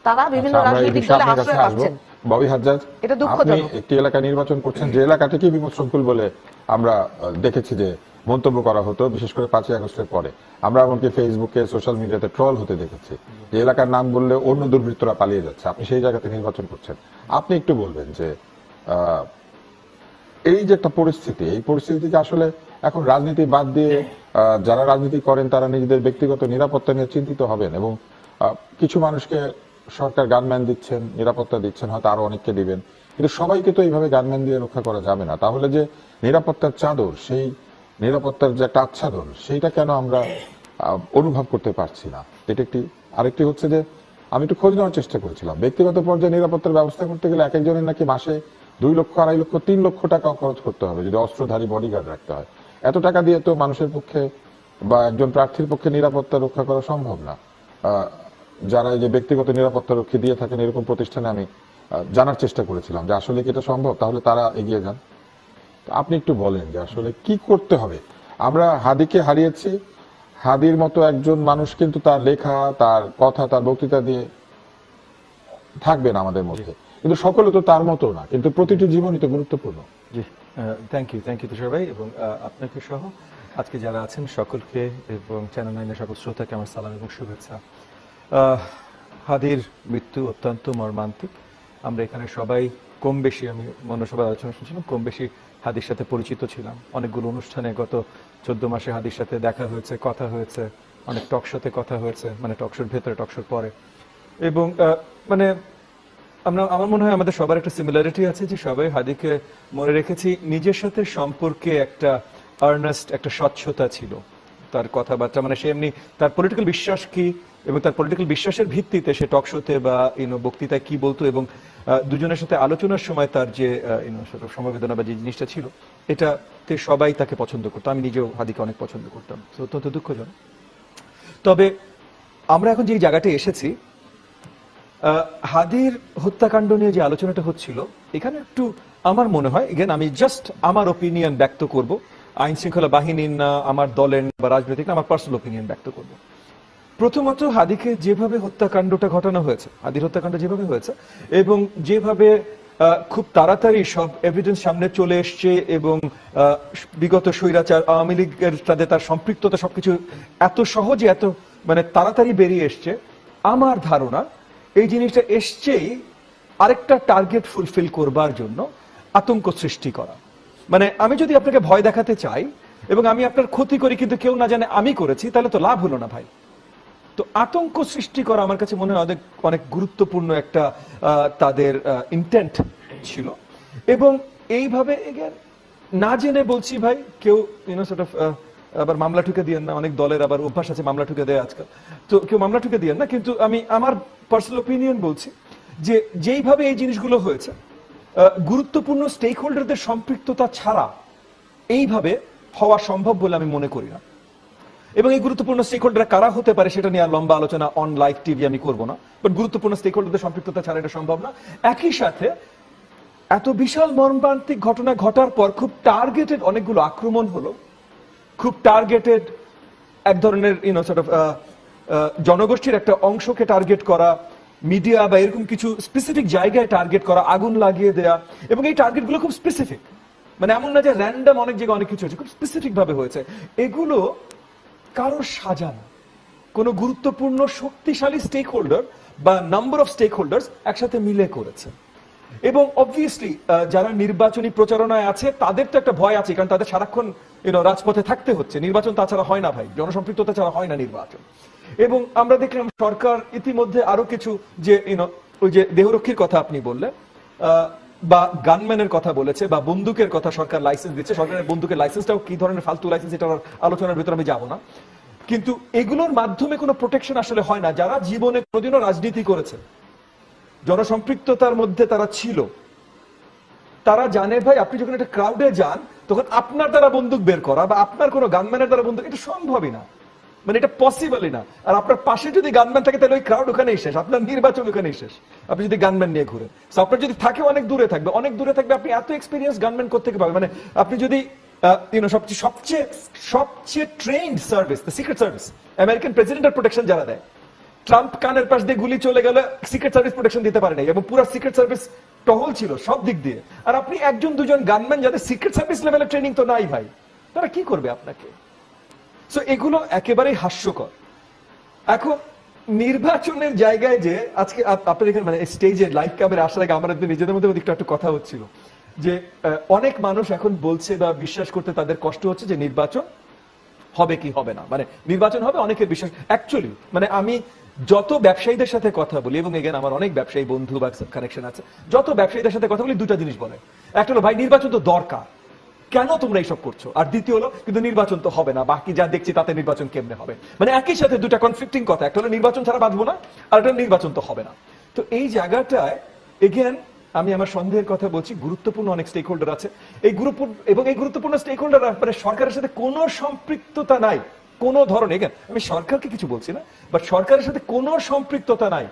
তারা বিভিন্ন রাজনৈতিক দলে আশ্রয় পাচ্ছেন। ববি হাজ্জাজ, এটা দুঃখজনক। আপনি একটি এলাকা নির্বাচন করছেন যে এলাকাটিকে বিমর্ষণকুল বলে আমরা দেখেছি যে মন্তব্য করা হতো, বিশেষ করে 5ই আগস্টের পরে আমরা এমনকি ফেসবুকে সোশ্যাল মিডিয়াতে ট্রল হতে দেখেছি যে এলাকার নাম বললে অন্য দুর্বৃত্তরা পালিয়ে যাচ্ছে, আপনি সেই জায়গাতে নির্বাচন করছেন। আপনি একটু বলবেন যে এই যে একটা পরিস্থিতি, এই পরিস্থিতিকে আসলে এখন রাজনীতি বাদ দিয়ে যারা রাজনীতি করেন তারা নিজেদের ব্যক্তিগত নিরাপত্তা নিয়ে চিন্তিত হবেন, এবং কিছু মানুষকে সরকার গানম্যান দিচ্ছেন, নিরাপত্তা দিচ্ছেন, হয়তো আরো অনেককে দিবেন, কিন্তু সবাইকে তো এইভাবে গানম্যান দিয়ে রক্ষা করা যাবে না। তাহলে যে নিরাপত্তার চাদর, সেই নিরাপত্তার যে একটা আচ্ছাদন, সেইটা কেন আমরা অনুভব করতে পারছি না? এটা একটি। আরেকটি হচ্ছে যে আমি একটু খোঁজ নেওয়ার চেষ্টা করেছিলাম, ব্যক্তিগত পর্যায়ে নিরাপত্তার ব্যবস্থা করতে গেলে এক একজনের নাকি মাসে 2 লক্ষ, 2.5 লক্ষ, 3 লক্ষ টাকা খরচ করতে হবে যদি অস্ত্রধারী বডিগার্ড রাখতে হয়। এত টাকা দিয়ে তো মানুষের পক্ষে বা একজন প্রার্থীর পক্ষে নিরাপত্তা রক্ষা করা সম্ভব না। যারা এই যে ব্যক্তিগত নিরাপত্তা রক্ষী দিয়ে থাকেন এরকম প্রতিষ্ঠানে আমি জানার চেষ্টা করেছিলাম যে আসলে কি এটা সম্ভব, তাহলে তারা এগিয়ে যান। আপনি একটু বলেন যে আসলে কি করতে হবে। আমরা হাদিকে হারিয়েছি, হাদির মতো একজন মানুষ কিন্তু তার লেখা, তার কথা, তার বক্তৃতা দিয়ে থাকবেন আমাদের মধ্যে, কিন্তু সকলে তো তার মতো না, কিন্তু প্রতিটি জীবনই তো গুরুত্বপূর্ণ। জি, থ্যাংক ইউ তুষার ভাই, এবং আপনাকে সহ আজকে যারা আছেন সকলকে এবং চ্যানেল 9 এর সকল শ্রোতাকে আমার সালাম এবং শুভেচ্ছা। হাদির মৃত্যু অত্যন্ত মর্মান্তিক। আমরা এখানে সবাই কম বেশি, আমি মনসভার আলোচনা শুনছিলাম, কম বেশি হাদির সাথে পরিচিত ছিলাম। অনেকগুলো অনুষ্ঠানে গত 14 মাসে হাদির সাথে দেখা হয়েছে, কথা হয়েছে, অনেক টক শোতে কথা হয়েছে, মানে টক শোর ভেতরে, টক শোর পরে। এবং মানে আমার মনে হয় আমাদের সবার একটা সিমিলারিটি আছে যে সবাই হাদিকে মনে রেখেছি নিজের সাথে সম্পর্কে একটা আর্নেস্ট, একটা স্বচ্ছতা ছিল তার কথাবার্তা। মানে সে এমনি তার পলিটিক্যাল বিশ্বাস কি এবং তার পলিটিক্যাল বিশ্বাসের ভিত্তিতে সে টক শোতে বা বক্তৃতায় কি বলতো, এবং দুজনের সাথে আলোচনার সময় তার যে সমবেদনা বা যে জিনিসটা ছিল, এটাতে সবাই তাকে পছন্দ করতো। আমি নিজেও হাদিকে অনেক পছন্দ করতাম। অত্যন্ত দুঃখজনক। তবে আমরা এখন যে জায়গাটা এসেছি, হাদির হত্যাকাণ্ড নিয়ে যে আলোচনাটা হচ্ছিল, এখানে একটু আমার মনে হয়, এগেন আমি জাস্ট আমার ওপিনিয়ন ব্যক্ত করব, আইন শৃঙ্খলা বাহিনীর না, আমার দলের বা রাজনৈতিক না, আমার পার্সোনাল ওপিনিয়ন ব্যক্ত করব। প্রথমত হাদিকে যেভাবে হত্যাকাণ্ডটা ঘটানো হয়েছে, হাদির হত্যাকাণ্ড যেভাবে হয়েছে এবং যেভাবে খুব তাড়াতাড়ি সব এভিডেন্স সামনে চলে এসছে এবং বিগত স্বৈরাচার আওয়ামী লীগের সাথে তার সম্পৃক্ততা সবকিছু এত সহজে, এত মানে তাড়াতাড়ি বেরিয়ে এসছে, আমার ধারণা এই জিনিসটা এসছেই আরেকটা টার্গেট ফুলফিল করবার জন্য, আতঙ্ক সৃষ্টি করা। মানে আমি যদি আপনাকে ভয় দেখাতে চাই এবং আমি আপনার ক্ষতি করি কিন্তু কেউ না জানে আমি করেছি, তাহলে তো লাভ হলো না ভাই। তো আতঙ্ক সৃষ্টি করা আমার কাছে মনে হয় অনেক গুরুত্বপূর্ণ একটা তাদের ইন্টেন্ট ছিল। এবং এইভাবে না জেনে বলছি ভাই, কেউ আবার মামলা ঠুকে দিয়েন না, অনেক দলের আবার অভ্যাস আছে মামলা ঠুকে দেয় আজকাল, তো কেউ মামলা ঠুকে দিয়েন না, কিন্তু আমি আমার পার্সোনাল ওপিনিয়ন বলছি যে যেইভাবে এই জিনিসগুলো হয়েছে, গুরুত্বপূর্ণ স্টেক হোল্ডারদের সম্পৃক্ততা ছাড়া এইভাবে হওয়া সম্ভব বলে আমি মনে করি না। এবং এই গুরুত্বপূর্ণ স্টেক হোল্ডার কারা হতে পারে সেটা নিয়ে আর লম্বা আলোচনা অন লাইভ টিভি আমি করবো না, বাট গুরুত্বপূর্ণ স্টেক হোল্ডারদের সম্পৃক্ততা ছাড়া এটা সম্ভব না। একই সাথে এত বিশাল মর্মান্তিক ঘটনা ঘটার পর খুব টার্গেটেড অনেকগুলো আক্রমণ হলো, খুব টার্গেটেড এক ধরনের জনগোষ্ঠীর একটা অংশকে টার্গেট করা, মিডিয়া বা এরকম কিছু স্পেসিফিক জায়গায় টার্গেট করা, আগুন লাগিয়ে দেয়া, এবং এই টার্গেটগুলো খুব স্পেসিফিক, মানে এমন না যে র্যান্ডম অনেক জায়গায় অনেক কিছু হয়েছে, খুব স্পেসিফিক ভাবে হয়েছে। এগুলো কারো সাজানো, কোন গুরুত্বপূর্ণ শক্তিশালী স্টেক হোল্ডার বা নাম্বার অফ স্টেক হোল্ডার্স একসাথে মিলে করেছে। এবং অবভিয়াসলি যারা নির্বাচনী প্রচারণায় আছে তাদের তো একটা ভয় আছে, কারণ তাদের সারাক্ষণ রাজপথে থাকতে হচ্ছে, নির্বাচন তাছাড়া হয় না ভাই, জনসম্পৃক্ততা ছাড়া হয় না নির্বাচন। এবং আমরা দেখলাম সরকার ইতিমধ্যে আরো কিছু যে ওই যে দেহরক্ষীর কথা আপনি বললেন, বা গানম্যানের কথা বলেছে, বা বন্দুকের কথা সরকার লাইসেন্স দিচ্ছে। সরকারের বন্দুকের লাইসেন্সটাও কি ধরনের ফালতু লাইসেন্স, এটা আলোচনার ভিতরে আমি যাবো না, কিন্তু এগুলোর মাধ্যমে কোনো প্রোটেকশন আসলে হয় না। যারা জীবনে কোনোদিনও রাজনীতি করেছে, জনসম্পৃক্ততার মধ্যে তারা ছিল, তারা জানে ভাই আপনি যখন একটা ক্রাউডে যান তখন আপনার দ্বারা বন্দুক বের করা বা আপনার কোনো গানম্যানের দ্বারা বন্দুক, এটা সম্ভবই না, মানে এটা পসিবলই না। আর আপনার পাশে যদি গানম্যান থাকে তাহলে ওই ক্রাউড ওখানেই শেষ, আপনার নির্বাচন ওখানেই শেষ, আপনি যদি গানম্যান নিয়ে ঘুরেন। আপনার যদি থাকে অনেক দূরে থাকবে, অনেক দূরে থাকবে, আপনি এত এক্সপিরিয়েন্স গানম্যান কোত্থেকে পাবেন? মানে আপনি যদি সবচেয়ে trend service, secret service, American প্রেসিডেন্টের প্রোটেকশন যারা দেয়, ট্রাম্প কানের পাশ দিয়ে গুলি চলে গেলে সিক্রেট সার্ভিস প্রোটেকশন দিতে পারে নাই, এবং পুরো সিক্রেট সার্ভিস টহল ছিল সব দিক দিয়ে। আর আপনি একজন দুজন গানম্যান যাদের সিক্রেট সার্ভিস লেভেলের ট্রেনিং তো নাই ভাই, তারা কি করবে আপনাকে? সো এগুলো একেবারেই হাস্যকর। এখন নির্বাচনের জায়গায় যে আজকে আপনার এখানে মানে স্টেজে লাইভ ক্যামেরা আসার আগে আমাদের নিজেদের মধ্যে একটু কথা হচ্ছিল যে অনেক মানুষ এখন বলছে বা বিশ্বাস করতে তাদের কষ্ট হচ্ছে যে নির্বাচন হবে কি হবে না, মানে নির্বাচন হবে অনেকের বিশ্বাস। অ্যাকচুয়ালি মানে আমি যত ব্যবসায়ীদের সাথে কথা বলি, এবং এগেন আমার অনেক ব্যবসায়ী বন্ধু বা কানেকশন আছে, যত ব্যবসায়ীদের সাথে কথা বলি দুটা জিনিস বলে। একটা হলো ভাই নির্বাচন তো দরকার, কেন তোমরা এইসব করছো? আর দ্বিতীয় হলো কিন্তু নির্বাচন তো হবে না, বাকি যা দেখছি তাতে নির্বাচন কেমনে হবে। মানে একই সাথে দুটা কনফ্লিক্টিং কথা, একটা হলো নির্বাচন ছাড়া বাঁচবো না, আর একটা নির্বাচন তো হবে না। তো এই জায়গাটায় এগেন আমি আমার সন্দেহের কথা বলছি, গুরুত্বপূর্ণ অনেক স্টেক হোল্ডার আছে। এই গুরুত্বপূর্ণ স্টেক হোল্ডার মানে সরকারের সাথে কোনো সম্পৃক্ততা নাই কোনো ধরনের। এগেন আমি সরকারকে কিছু বলছি না, বাট সরকারের সাথে কোনো সম্পৃক্ততা নাই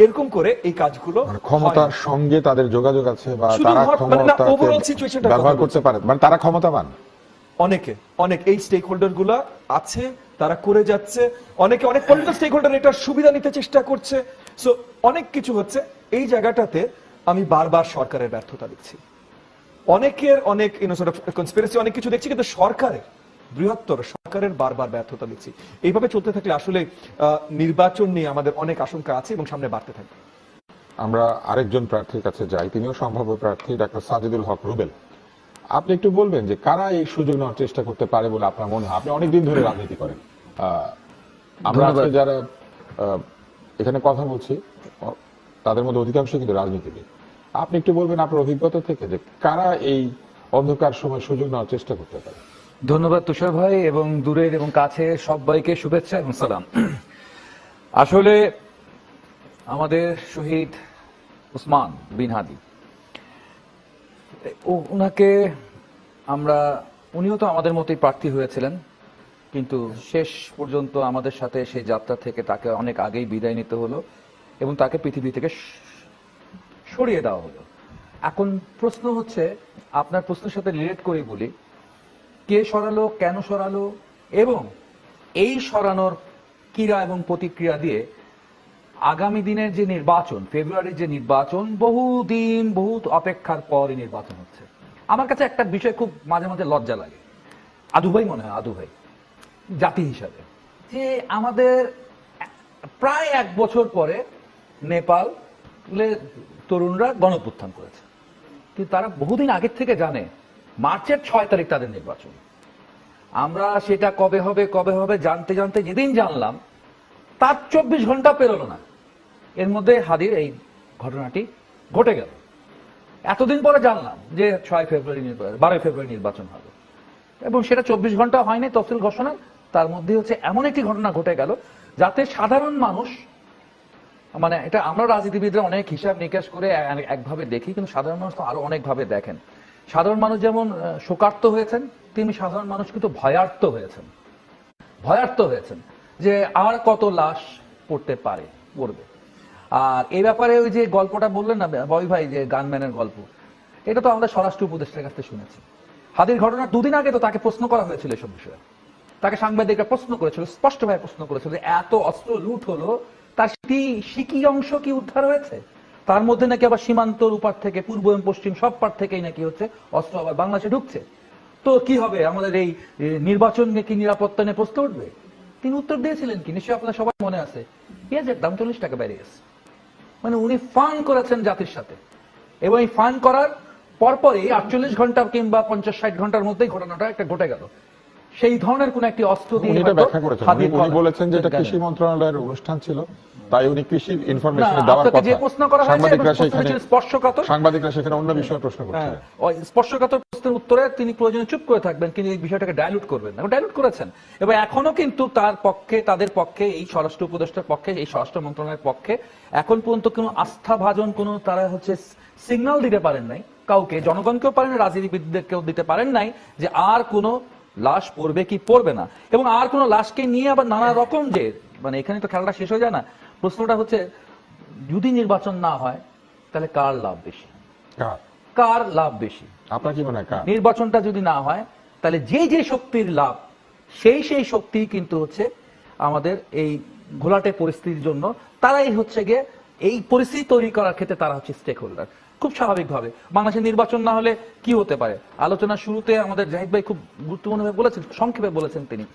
এরকম করে এই কাজগুলো মানে ক্ষমতার সঙ্গে তাদের যোগাযোগ আছে বা শুধু তারা মানে না, ক্ষমতাকে overall situation টা ব্যবহার কথা করতে পারে, মানে তারা ক্ষমতাবান। অনেক এই স্টেক হোল্ডার গুলা আছে, তারা করে যাচ্ছে। অনেক পলিটিক্যাল স্টেক হোল্ডার এটার সুবিধা নিতে চেষ্টা করছে। সো অনেক কিছু হচ্ছে। এই জায়গাটাতে আমি বারবার সরকারের ব্যর্থতা দেখছি, অনেকের অনেক কনস্পিরেসি অনেক কিছু দেখছি, কিন্তু সরকারের বৃহত্তর সরকারের বারবার ব্যর্থতা দেখছি। এইভাবে চলতে থাকলে আসলে নির্বাচন নিয়ে আমাদের অনেক আশঙ্কা আছে এবং সামনে বাড়তে থাকবে। আমরা আরেকজন প্রার্থীর কাছে যাই, তিনিও সম্ভাব্য প্রার্থী, ডাক্তার সাজিদুল হক রুবেল। আপনি একটু বলবেন যে কারা এই সুযোগ নেওয়ার চেষ্টা করতে পারে বলে আপনার মনে হয়? আপনি অনেকদিন ধরে রাজনীতি করেন, আমরা আজকে যারা এখানে কথা বলছি তাদের মধ্যে অধিকাংশ কিন্তু রাজনীতিবিদ। আপনি একটু বলবেন আপনার অভিজ্ঞতা থেকে যে কারা এই অন্ধকার সময় সুযোগ নেওয়ার চেষ্টা করতে পারে? ধন্যবাদ তুষার ভাই, এবং দূরের এবং কাছে সবাইকে শুভেচ্ছা এবং সালাম। আসলে আমাদের শহীদ উসমান বিন হাদি, ওনাকে আমরা, উনিও তো আমাদের মতোই প্রার্থী হয়েছিলেন, কিন্তু শেষ পর্যন্ত আমাদের সাথে সেই যাত্রা থেকে তাকে অনেক আগেই বিদায় নিতে হলো এবং তাকে পৃথিবী থেকে সরিয়ে দেওয়া হলো। এখন প্রশ্ন হচ্ছে, আপনার প্রশ্নের সাথে রিলেট করে বলি, কে সরালো, কেন সরালো, এবং এই সরানোর ক্রীড়া এবং প্রতিক্রিয়া দিয়ে আগামী দিনের যে নির্বাচন, ফেব্রুয়ারির যে নির্বাচন, বহুদিন বহুত অপেক্ষার পরই নির্বাচন হচ্ছে। আমার কাছে একটা বিষয় খুব মাঝে মাঝে লজ্জা লাগে, আদু ভাই মনে হয়, আদু ভাই জাতি হিসাবে, যে আমাদের প্রায় 1 বছর পরে নেপালে তরুণরা গণঅভ্যুত্থান করেছে, কিন্তু তারা বহুদিন আগের থেকে জানে মার্চের 6 তারিখ তাদের নির্বাচন। আমরা সেটা কবে হবে জানতে জানতে যেদিন জানলাম তার 24 ঘন্টা পেরোলো না, এর মধ্যে হাদির এই ঘটনাটি ঘটে গেল। এতদিন পরে জানলাম যে 12 ফেব্রুয়ারি নির্বাচন হবে, এবং সেটা 24 ঘন্টা হয়নি তফসিল ঘোষণা, তার মধ্যে হচ্ছে এমন একটি ঘটনা ঘটে গেল যাতে সাধারণ মানুষ, মানে এটা আমরা রাজনীতিবিদরা অনেক হিসাব নিকাশ করে একভাবে দেখি, কিন্তু সাধারণ মানুষ তো আরো অনেকভাবে দেখেন। সাধারণ মানুষ যেমন শোকার্ত হয়েছেন, তেমনি সাধারণ মানুষ কিন্তু ভয়ার্ত হয়েছেন যে আর কত লাশ পড়তে পড়বে। আর এই ব্যাপারে ওই যে গল্পটা বললেন না ববি ভাই, যে গানম্যানের গল্প, এটা তো আমরা স্বরাষ্ট্র উপদেষ্টার কাছ থেকে শুনেছি। হাদির ঘটনার 2 দিন আগে তো তাকে প্রশ্ন করা হয়েছিল এসব বিষয়ে, তাকে সাংবাদিকরা প্রশ্ন করেছিল, স্পষ্টভাবে প্রশ্ন করেছিল যে এত অস্ত্র লুট হলো, তার সিকি অংশ কি উদ্ধার হয়েছে? তার মধ্যে নাকি আবার সীমান্তর উপার থেকে, পূর্ব এবং পশ্চিম সব পার থেকেই নাকি হচ্ছে অস্ত্র আবার বাংলাদেশে ঢুকছে। তো কি হবে, আমাদের এই নির্বাচন কি নিরাপত্তা নিয়ে প্রশ্ন উঠবে? তিনি উত্তর দিয়েছিলেন কি, নিশ্চয়ই আপনার সবাই মনে আছে, পেঁয়াজের দাম 40 টাকা বেড়ে গেছে। মানে উনি ফান করেছেন জাতির সাথে, এবং এই ফান করার পরপরই 48 ঘন্টা কিংবা 50-60 ঘন্টার মধ্যেই ঘটনাটা একটা ঘটে গেল। সেই ধরনের কোন একটি অস্ত্র দিয়ে উনি এটা ব্যাখ্যা করেছেন, উনি বলেছেন যে এটা কৃষি মন্ত্রণালয়ের অনুষ্ঠান ছিল, তাই উনি কৃষির ইনফরমেশন দেওয়ার কথা। যে প্রশ্ন করা হয়েছে সাংবাদিকরা সেখানে অন্য বিষয়ে প্রশ্ন করছেন, স্পর্শকাতর প্রশ্নের উত্তরে তিনি প্রয়োজনে চুপ করে থাকবেন, কিন্তু এই বিষয়টাকে ডাইলুট করবেন না, ডাইলুট করেছেন। এবং এখনো কিন্তু তাদের পক্ষে, এই স্বরাষ্ট্র উপদেষ্টার পক্ষে, এই স্বরাষ্ট্র মন্ত্রণালয়ের পক্ষে এখন পর্যন্ত কোনো আস্থাভাজন কোনো তারা হচ্ছে সিগন্যাল দিতে পারেন নাই কাউকে, জনগণকেও পারেন, রাজনীতিবিদদেরকেও দিতে পারেন নাই যে আর কোনো লাশ পড়বে কি পড়বে না, এবং আর কোনো লাশকে নিয়ে আবার নানা রকম যে, মানে এখানে তো খেলাটা শেষ হয়ে যায় না। প্রশ্নটা হচ্ছে, যদি নির্বাচন না হয় তাহলে কার লাভ বেশি? কার লাভ বেশি আপনার কি মনে হয়? নির্বাচনটা যদি না হয় তাহলে যে শক্তির লাভ, সেই শক্তি কিন্তু হচ্ছে আমাদের এই ঘোলাটে পরিস্থিতির জন্য, তারাই হচ্ছে গিয়ে এই পরিস্থিতি তৈরি করার ক্ষেত্রে তারা হচ্ছে স্টেক হোল্ডার। খুব স্বাভাবিকভাবে। বাংলাদেশের নির্বাচন না হলে কি হতে পারে? আলোচনার শুরুতে আমাদের জাহিদ ভাই খুব গুরুত্বপূর্ণভাবে বলেছেন, সংক্ষেপে বলেছেন তিনি,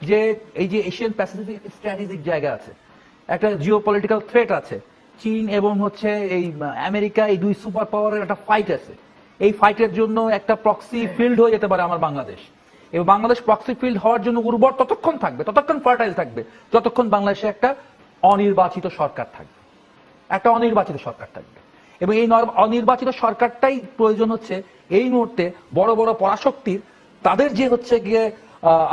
যে এই যে এশিয়ান প্যাসিফিক স্ট্র্যাটেজিক জায়গা আছে, একটা জিও পলিটিক্যাল থ্রেট আছে, চীন এবং হচ্ছে এই আমেরিকা, এই দুই সুপার পাওয়ারের একটা ফাইট আছে। এই ফাইটের জন্য একটা প্রক্সি ফিল্ড হয়ে যেতে পারে আমার বাংলাদেশ, এবং বাংলাদেশ প্রক্সি ফিল্ড হওয়ার জন্য উর্বর ততক্ষণ থাকবে, ততক্ষণ ফার্টাইল থাকবে, যতক্ষণ বাংলাদেশে একটা অনির্বাচিত সরকার থাকবে, একটা অনির্বাচিত সরকার থাকবে। এবং এই অনির্বাচিত সরকারটাই প্রয়োজন হচ্ছে এই মুহূর্তে বড় বড় পরাশক্তির, তাদের যে হচ্ছে গিয়ে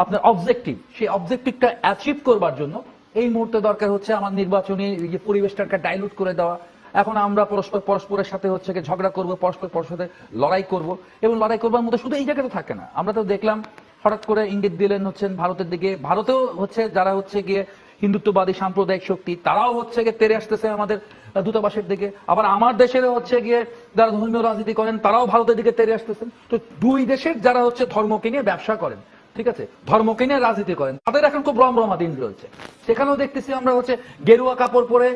আপনার অবজেক্টিভ, সেই অবজেক্টিভটা অ্যাচিভ করবার জন্য এই মুহূর্তে দরকার হচ্ছে আমার নির্বাচনী যে পরিবেশটাকে ডাইলুট করে দেওয়া। এখন আমরা পরস্পরের সাথে হচ্ছে গিয়ে ঝগড়া করবো, পরস্পরের সাথে লড়াই করব, এবং লড়াই করবার মতো শুধু এই জায়গাতে থাকে না। আমরা তো দেখলাম হঠাৎ করে ইঙ্গিত দিলেন হচ্ছেন ভারতের দিকে, ভারতেও হচ্ছে যারা হচ্ছে গিয়ে হিন্দুত্ববাদী সাম্প্রদায়িক শক্তি, তারাও হচ্ছে গিয়ে তেড়ে আসতেছে আমাদের দূতাবাসের দিকে। আবার আমার দেশের হচ্ছে গিয়ে যারা ধর্মীয় রাজনীতি করেন, তারাও ভারতের দিকে তেড়ে আসতেছেন। তো দুই দেশের যারা হচ্ছে ধর্মকে নিয়ে ব্যবসা করেন, ঠিক আছে, ধর্মকে নিয়ে রাজনীতি করেন, তাদের এখন খুব রমরমা দিন রয়েছে। সেখানেও দেখতেছি আমরা হচ্ছে গেরুয়া কাপড় পরে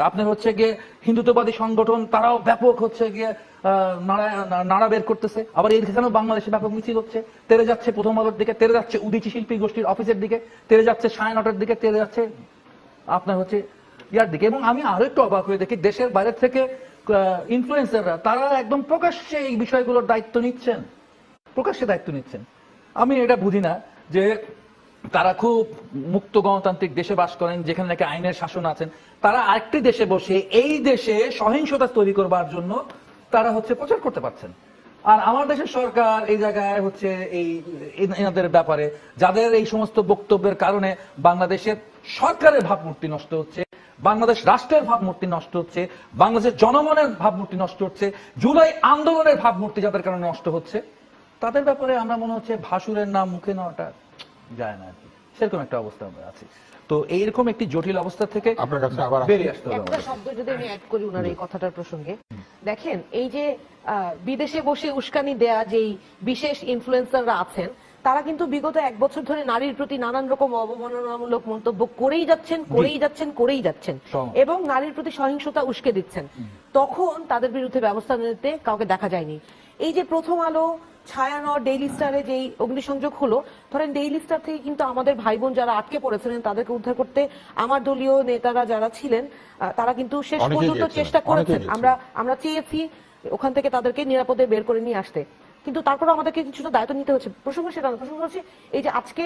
আপনার হচ্ছে গিয়ে হিন্দুত্ববাদী সংগঠন, তারাও ব্যাপক হচ্ছে গিয়ে নাড়া বের করতেছে। আবার এখানেও বাংলাদেশে ব্যাপক মিছিল হচ্ছে, তেড়ে যাচ্ছে প্রথম আলোর দিকে, তেড়ে যাচ্ছে উদীচী শিল্পী গোষ্ঠীর অফিসের দিকে, তেড়ে যাচ্ছে সাড়ে 9টার দিকে, তেড়ে যাচ্ছে আপনার হচ্ছে ইয়ার দিকে। এবং আমি আরো একটু অবাক হয়ে দেখি, দেশের বাইরে থেকে ইনফ্লুয়েন্সাররা তারা একদম প্রকাশ্যে এই বিষয়গুলোর দায়িত্ব নিচ্ছেন, প্রকাশ্যে দায়িত্ব নিচ্ছেন। আমি এটা বুঝি না যে তারা খুব মুক্ত গণতান্ত্রিক দেশে বাস করেন, যেখানে নাকি আইনের শাসন আছেন, তারা আরেকটি দেশে বসে এই দেশে সহিংসতা তৈরি করবার জন্য তারা হচ্ছে প্রচার করতে পারছেন। আর আমার দেশের সরকার এই জায়গায় হচ্ছে এই এনাদের ব্যাপারে, যাদের এই সমস্ত বক্তব্যের কারণে বাংলাদেশের সরকারের ভাবমূর্তি নষ্ট হচ্ছে, বাংলাদেশ রাষ্ট্রের ভাবমূর্তি নষ্ট হচ্ছে, বাংলাদেশের জনগণের ভাবমূর্তি নষ্ট হচ্ছে, জুলাই আন্দোলনের ভাবমূর্তি যাদের কারণে নষ্ট হচ্ছে, তাদের ব্যাপারে আমরা মনে হচ্ছে ভাসুরের নাম মুখে নেওয়াটা যায় না, সেরকম একটা অবস্থা আমরা আছি। তো এইরকম একটি জটিল অবস্থা থেকে আপনার কাছে আবার বেরিয়ে আসতে হবে একটা আমাদের। শব্দ যদি আমি অ্যাড করি ওনার এই কথাটার প্রসঙ্গে, দেখেন এই যে বিদেশে বসে উস্কানি দেয়া যেই বিশেষ ইনফ্লুয়েন্সাররা আছেন, তারা কিন্তু বিগত 1 বছর ধরে নারীর প্রতি নানান রকম অবমাননামূলক মন্তব্য করেই যাচ্ছেন এবং নারীর প্রতি সহিংসতা উস্কে দিচ্ছেন। তখন তাদের বিরুদ্ধে ব্যবস্থা নিতে কাউকে দেখা যায়নি। এই যে প্রথম আলো, ছায়ানট, ডেইলি স্টারে যেই অগ্নিসংযোগ হলো, ধরেন ডেইলি স্টার থেকে কিন্তু আমাদের ভাই বোন যারা আটকে পড়েছিলেন তাদেরকে উদ্ধার করতে আমার দলীয় নেতারা যারা ছিলেন তারা কিন্তু শেষ পর্যন্ত চেষ্টা করেছেন। আমরা চেয়েছি ওখান থেকে তাদেরকে নিরাপদে বের করে নিয়ে আসতে, কিন্তু তারপরে আমাদেরকে কিছুটা দায়িত্ব নিতে হচ্ছে। প্রসঙ্গ সেটা না, প্রসঙ্গ হচ্ছে এই যে আজকে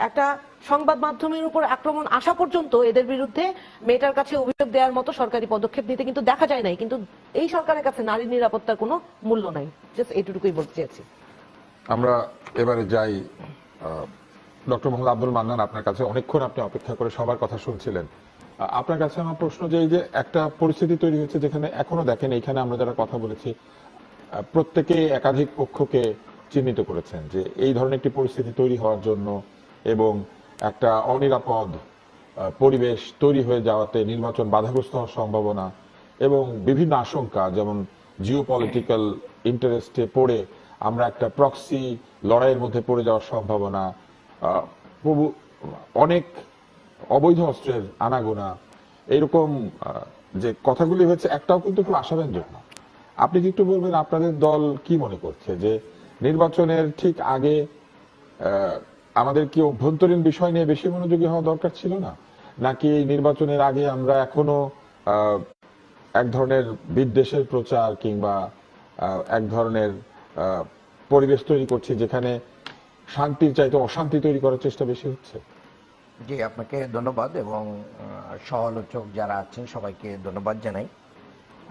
একটা সংবাদ মাধ্যমের উপর আক্রমণ আসা পর্যন্ত এদের বিরুদ্ধে মেয়েটার কাছে অভিযোগ দেওয়ার মতো সরকারি পদক্ষেপ নিতে কিন্তু দেখা যায় নাই। কিন্তু এই সরকারের কাছে নারীর নিরাপত্তার কোনো মূল্য নাই। জাস্ট এইটুকুই বলতে চেয়েছি। আমরা এবারে যাই ডক্টর মোহাম্মদ আব্দুল মান্নান, আপনার কাছে অনেকক্ষণ আপনি অপেক্ষা করে সবার কথা শুনছিলেন। আপনার কাছে আমার প্রশ্ন যে এই যে একটা পরিস্থিতি তৈরি হয়েছে যেখানে এখনো দেখেন এইখানে আমরা যারা কথা বলেছি প্রত্যেকে একাধিক পক্ষকে চিহ্নিত করেছেন যে এই ধরনের একটি পরিস্থিতি তৈরি হওয়ার জন্য এবং একটা অনিরাপদ পরিবেশ তৈরি হয়ে যাওয়াতে নির্বাচন বাধাগ্রস্ত হওয়ার সম্ভাবনা এবং বিভিন্ন আশঙ্কা, যেমন জিও পলিটিক্যাল ইন্টারেস্টে পড়ে আমরা একটা প্রক্সি লড়াইয়ের মধ্যে পড়ে যাওয়ার সম্ভাবনা, অনেক অবৈধ অস্ত্রের আনাগোনা, এইরকম যে কথাগুলি হয়েছে একটাও কিন্তু খুব আশাব্যঞ্জক না। আপনি কি একটু বলবেন আপনাদের দল কি মনে করছে যে নির্বাচনের ঠিক আগে আমাদের কি অভ্যন্তরীণ বিষয় নিয়ে বেশি মনোযোগী হওয়া দরকার ছিল না, নাকি নির্বাচনের আগে আমরা এখনো এক ধরনের বিদ্বেষের প্রচার কিংবা এক ধরনের পরিবেশ তৈরি করছি যেখানে শান্তির চাইতে অশান্তি তৈরি করার চেষ্টা বেশি হচ্ছে? জি, আপনাকে ধন্যবাদ এবং সহ-আলোচক যারা আছেন সবাইকে ধন্যবাদ জানাই।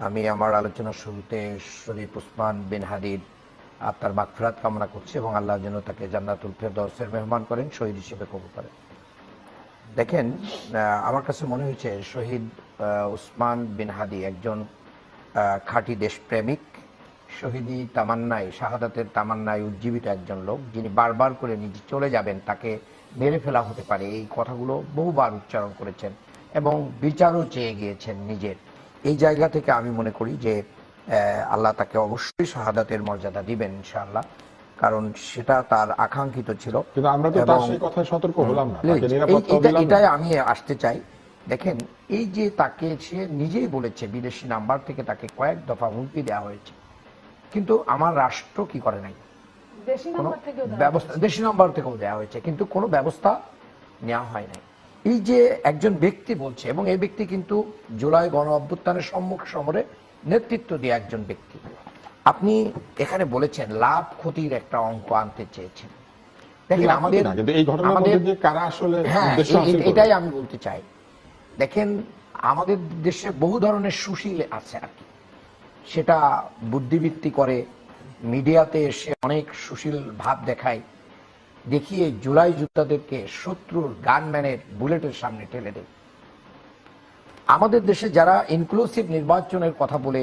আমি আমার আলোচনার শুরুতে শরীফ ওসমান বিন হাদির আত্মার মাগফিরাত কামনা করছি এবং আল্লাহ যেন তাকে জান্নাতুল ফেরদাউসের মেহমান করেন, শহীদ হিসেবে কবুল করেন। দেখেন, আমার কাছে মনে হয়েছে শহীদ ওসমান বিন হাদি একজন খাঁটি দেশপ্রেমিক, শহীদি তামান্নায়, শাহাদাতের তামান্নায় উজ্জীবিত একজন লোক, যিনি বারবার করে নিজে চলে যাবেন, তাকে মেরে ফেলা হতে পারে, এই কথাগুলো বহুবার উচ্চারণ করেছেন এবং বিচারও চেয়ে গিয়েছেন নিজের। এই জায়গা থেকে আমি মনে করি যে আল্লাহ তাকে অবশ্যই শাহাদাতের মর্যাদা দিবেন ইনশাআল্লাহ, কারণ সেটা তার আকাঙ্ক্ষিত ছিল। কিন্তু আমরা তো তার সেই কথায় সতর্ক হলাম না, তাকে নিরাপত্তা দিলাম না। এটাই আমি আসতে চাই দেখেন এই যে তাকে সে নিজেই বলেছে বিদেশি নাম্বার থেকে তাকে কয়েক দফা হুমকি দেওয়া হয়েছে, কিন্তু আমার রাষ্ট্র কি করে নাই, দেশি কোনো নাম্বার থেকেও দেওয়া ব্যবস্থা, দেশি নাম্বার থেকেও দেওয়া হয়েছে, কিন্তু কোনো ব্যবস্থা নেওয়া হয় নাই। এই যে একজন ব্যক্তি বলছে, এবং এই ব্যক্তি কিন্তু জুলাই গণ অভ্যুত্থানের সম্মুখ সমরে নেতৃত্ব দিয়ে একজন ব্যক্তি, আপনি এখানে বলেছেন লাভ ক্ষতির একটা অঙ্ক আনতে চেয়েছেন। দেখেন আমাদের না, কিন্তু এই ঘটনার মধ্যে দিয়ে কারা আসলে হ্যাঁ, উদ্দেশ্য হাসিল করবে? এটাই আমি বলতে চাই। দেখেন আমাদের দেশে বহু ধরনের সুশীল আছে আর কি, সেটা বুদ্ধিবৃত্তি করে, মিডিয়াতে এসে অনেক সুশীল ভাব দেখায়, দেখিয়ে জুলাই যোদ্ধাদেরকে শত্রুর গানম্যানের বুলেটের সামনে ঠেলে দেয়। আমাদের দেশে যারা ইনক্লুসিভ নির্বাচনের কথা বলে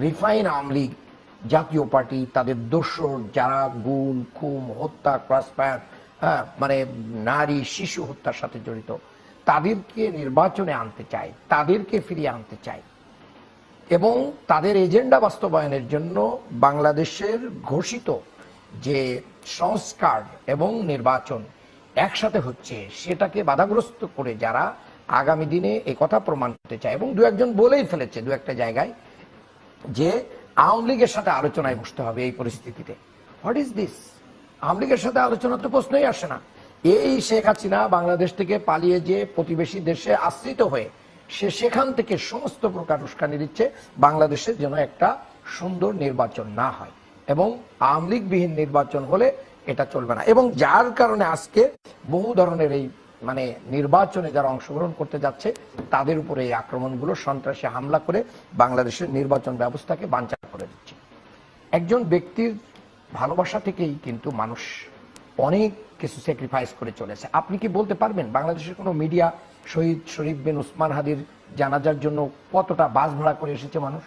রিফাইন আওয়ামী লীগ জাতীয় পার্টি, তাদের দোসর যারা গুম খুম হত্যা ক্রসফায়ার, মানে নারী শিশু হত্যার সাথে জড়িত, তাদেরকে নির্বাচনে আনতে চায়, তাদেরকে ফিরিয়ে আনতে চায়, এবং তাদের এজেন্ডা বাস্তবায়নের জন্য বাংলাদেশের ঘোষিত যে সংস্কার এবং নির্বাচন একসাথে হচ্ছে সেটাকে বাধাগ্রস্ত করে যারা আগামী দিনে এই কথা প্রমাণ করতে চায়, এবং দু একজন বলেই ফেলেছে দু একটা জায়গায় যে আওয়ামী লীগের সাথে আলোচনায় বসতে হবে এই পরিস্থিতিতে। What is this? আওয়ামী লীগের সাথে আলোচনা তো প্রশ্নই আসে না। এই শেখ হাসিনা বাংলাদেশ থেকে পালিয়ে যে প্রতিবেশী দেশে আশ্রিত হয়ে সে সেখান থেকে সমস্ত প্রকার উস্কানি দিচ্ছে বাংলাদেশের যেন একটা সুন্দর নির্বাচন না হয়, এবং আওয়ামী লীগবিহীন নির্বাচন হলে এটা চলবে না। এবং যার কারণে আজকে বহু ধরনের এই মানে নির্বাচনে যারা অংশগ্রহণ করতে যাচ্ছে তাদের উপরে এই আক্রমণগুলো, সন্ত্রাসী হামলা করে বাংলাদেশের নির্বাচন ব্যবস্থাকে বানচাল করে দিচ্ছে। একজন ব্যক্তির ভালোবাসা থেকেই কিন্তু মানুষ অনেক কিছু স্যাক্রিফাইস করে চলেছে। আপনি কি বলতে পারবেন বাংলাদেশের কোনো মিডিয়া শহীদ শরীফ বিন উসমান হাদির জানাজার জন্য কতটা বাস ভাড়া করে এসেছে মানুষ?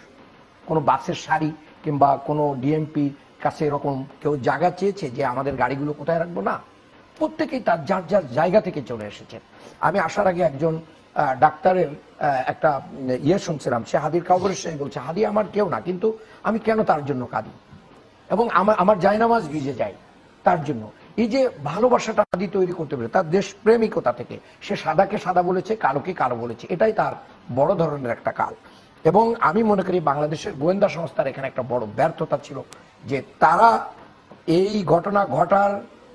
কোনো বাসের সারি কিংবা কোনো ডিএমপি কাছে এরকম কেউ জায়গা চেয়েছে যে আমাদের গাড়িগুলো কোথায় রাখবো? না, প্রত্যেকেই তার যার যার জায়গা থেকে চলে এসেছেন। আমি আসার আগে একজন ডাক্তারের একটা শুনছিলাম, সে হাদির কবরের সে বলছে হাদি আমার কেউ না, কিন্তু আমি কেন তার জন্য কাঁদি, এবং আমার জায়নামাজ ভিজে যায় তার জন্য। এই যে ভালোবাসাটা হাদি তৈরি করতে পারে তার দেশ প্রেমিকতা থেকে, সে সাদাকে সাদা বলেছে, কালোকে কালো বলেছে, এটাই তার বড় ধরনের একটা কাল। এবং আমি মনে করি বাংলাদেশের গোয়েন্দা সংস্থার এখানে একটা বড় ব্যর্থতা ছিল যে তারা এই ঘটনা ঘটার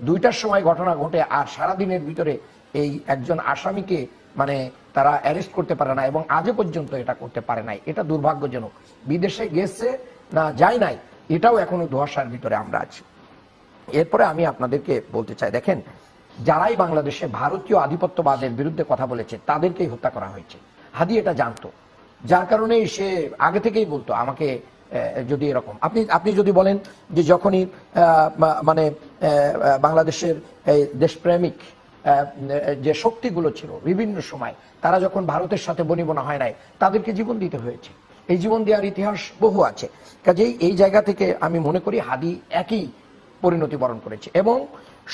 2টার সময় ঘটনা ঘটে আর সারাদিনের ভিতরে এই একজন আসামিকে মানে তারা অ্যারেস্ট করতে পারে না, এবং আজও পর্যন্ত এটা করতে পারে নাই। এটা দুর্ভাগ্যজনক। বিদেশে গেছে না যায় নাই, এটাও এখনো ধোঁয়াশার ভিতরে আমরা আছি। এরপরে আমি আপনাদেরকে বলতে চাই, দেখেন যারাই বাংলাদেশে ভারতীয় আধিপত্যবাদের বিরুদ্ধে কথা বলেছে তাদেরকেই হত্যা করা হয়েছে। হাদি এটা জানতো, যার কারণে সে আগে থেকেই বলতো আমাকে যদি এরকম আপনি যদি বলেন যে যখনই মানে বাংলাদেশের এই দেশপ্রেমিক যে শক্তিগুলো ছিল বিভিন্ন সময়, তারা যখন ভারতের সাথে বনিবনা হয় নাই তাদেরকে জীবন দিতে হয়েছে। এই জীবন দেওয়ার ইতিহাস বহু আছে। কাজেই এই জায়গা থেকে আমি মনে করি হাদি একই পরিণতি বরণ করেছে। এবং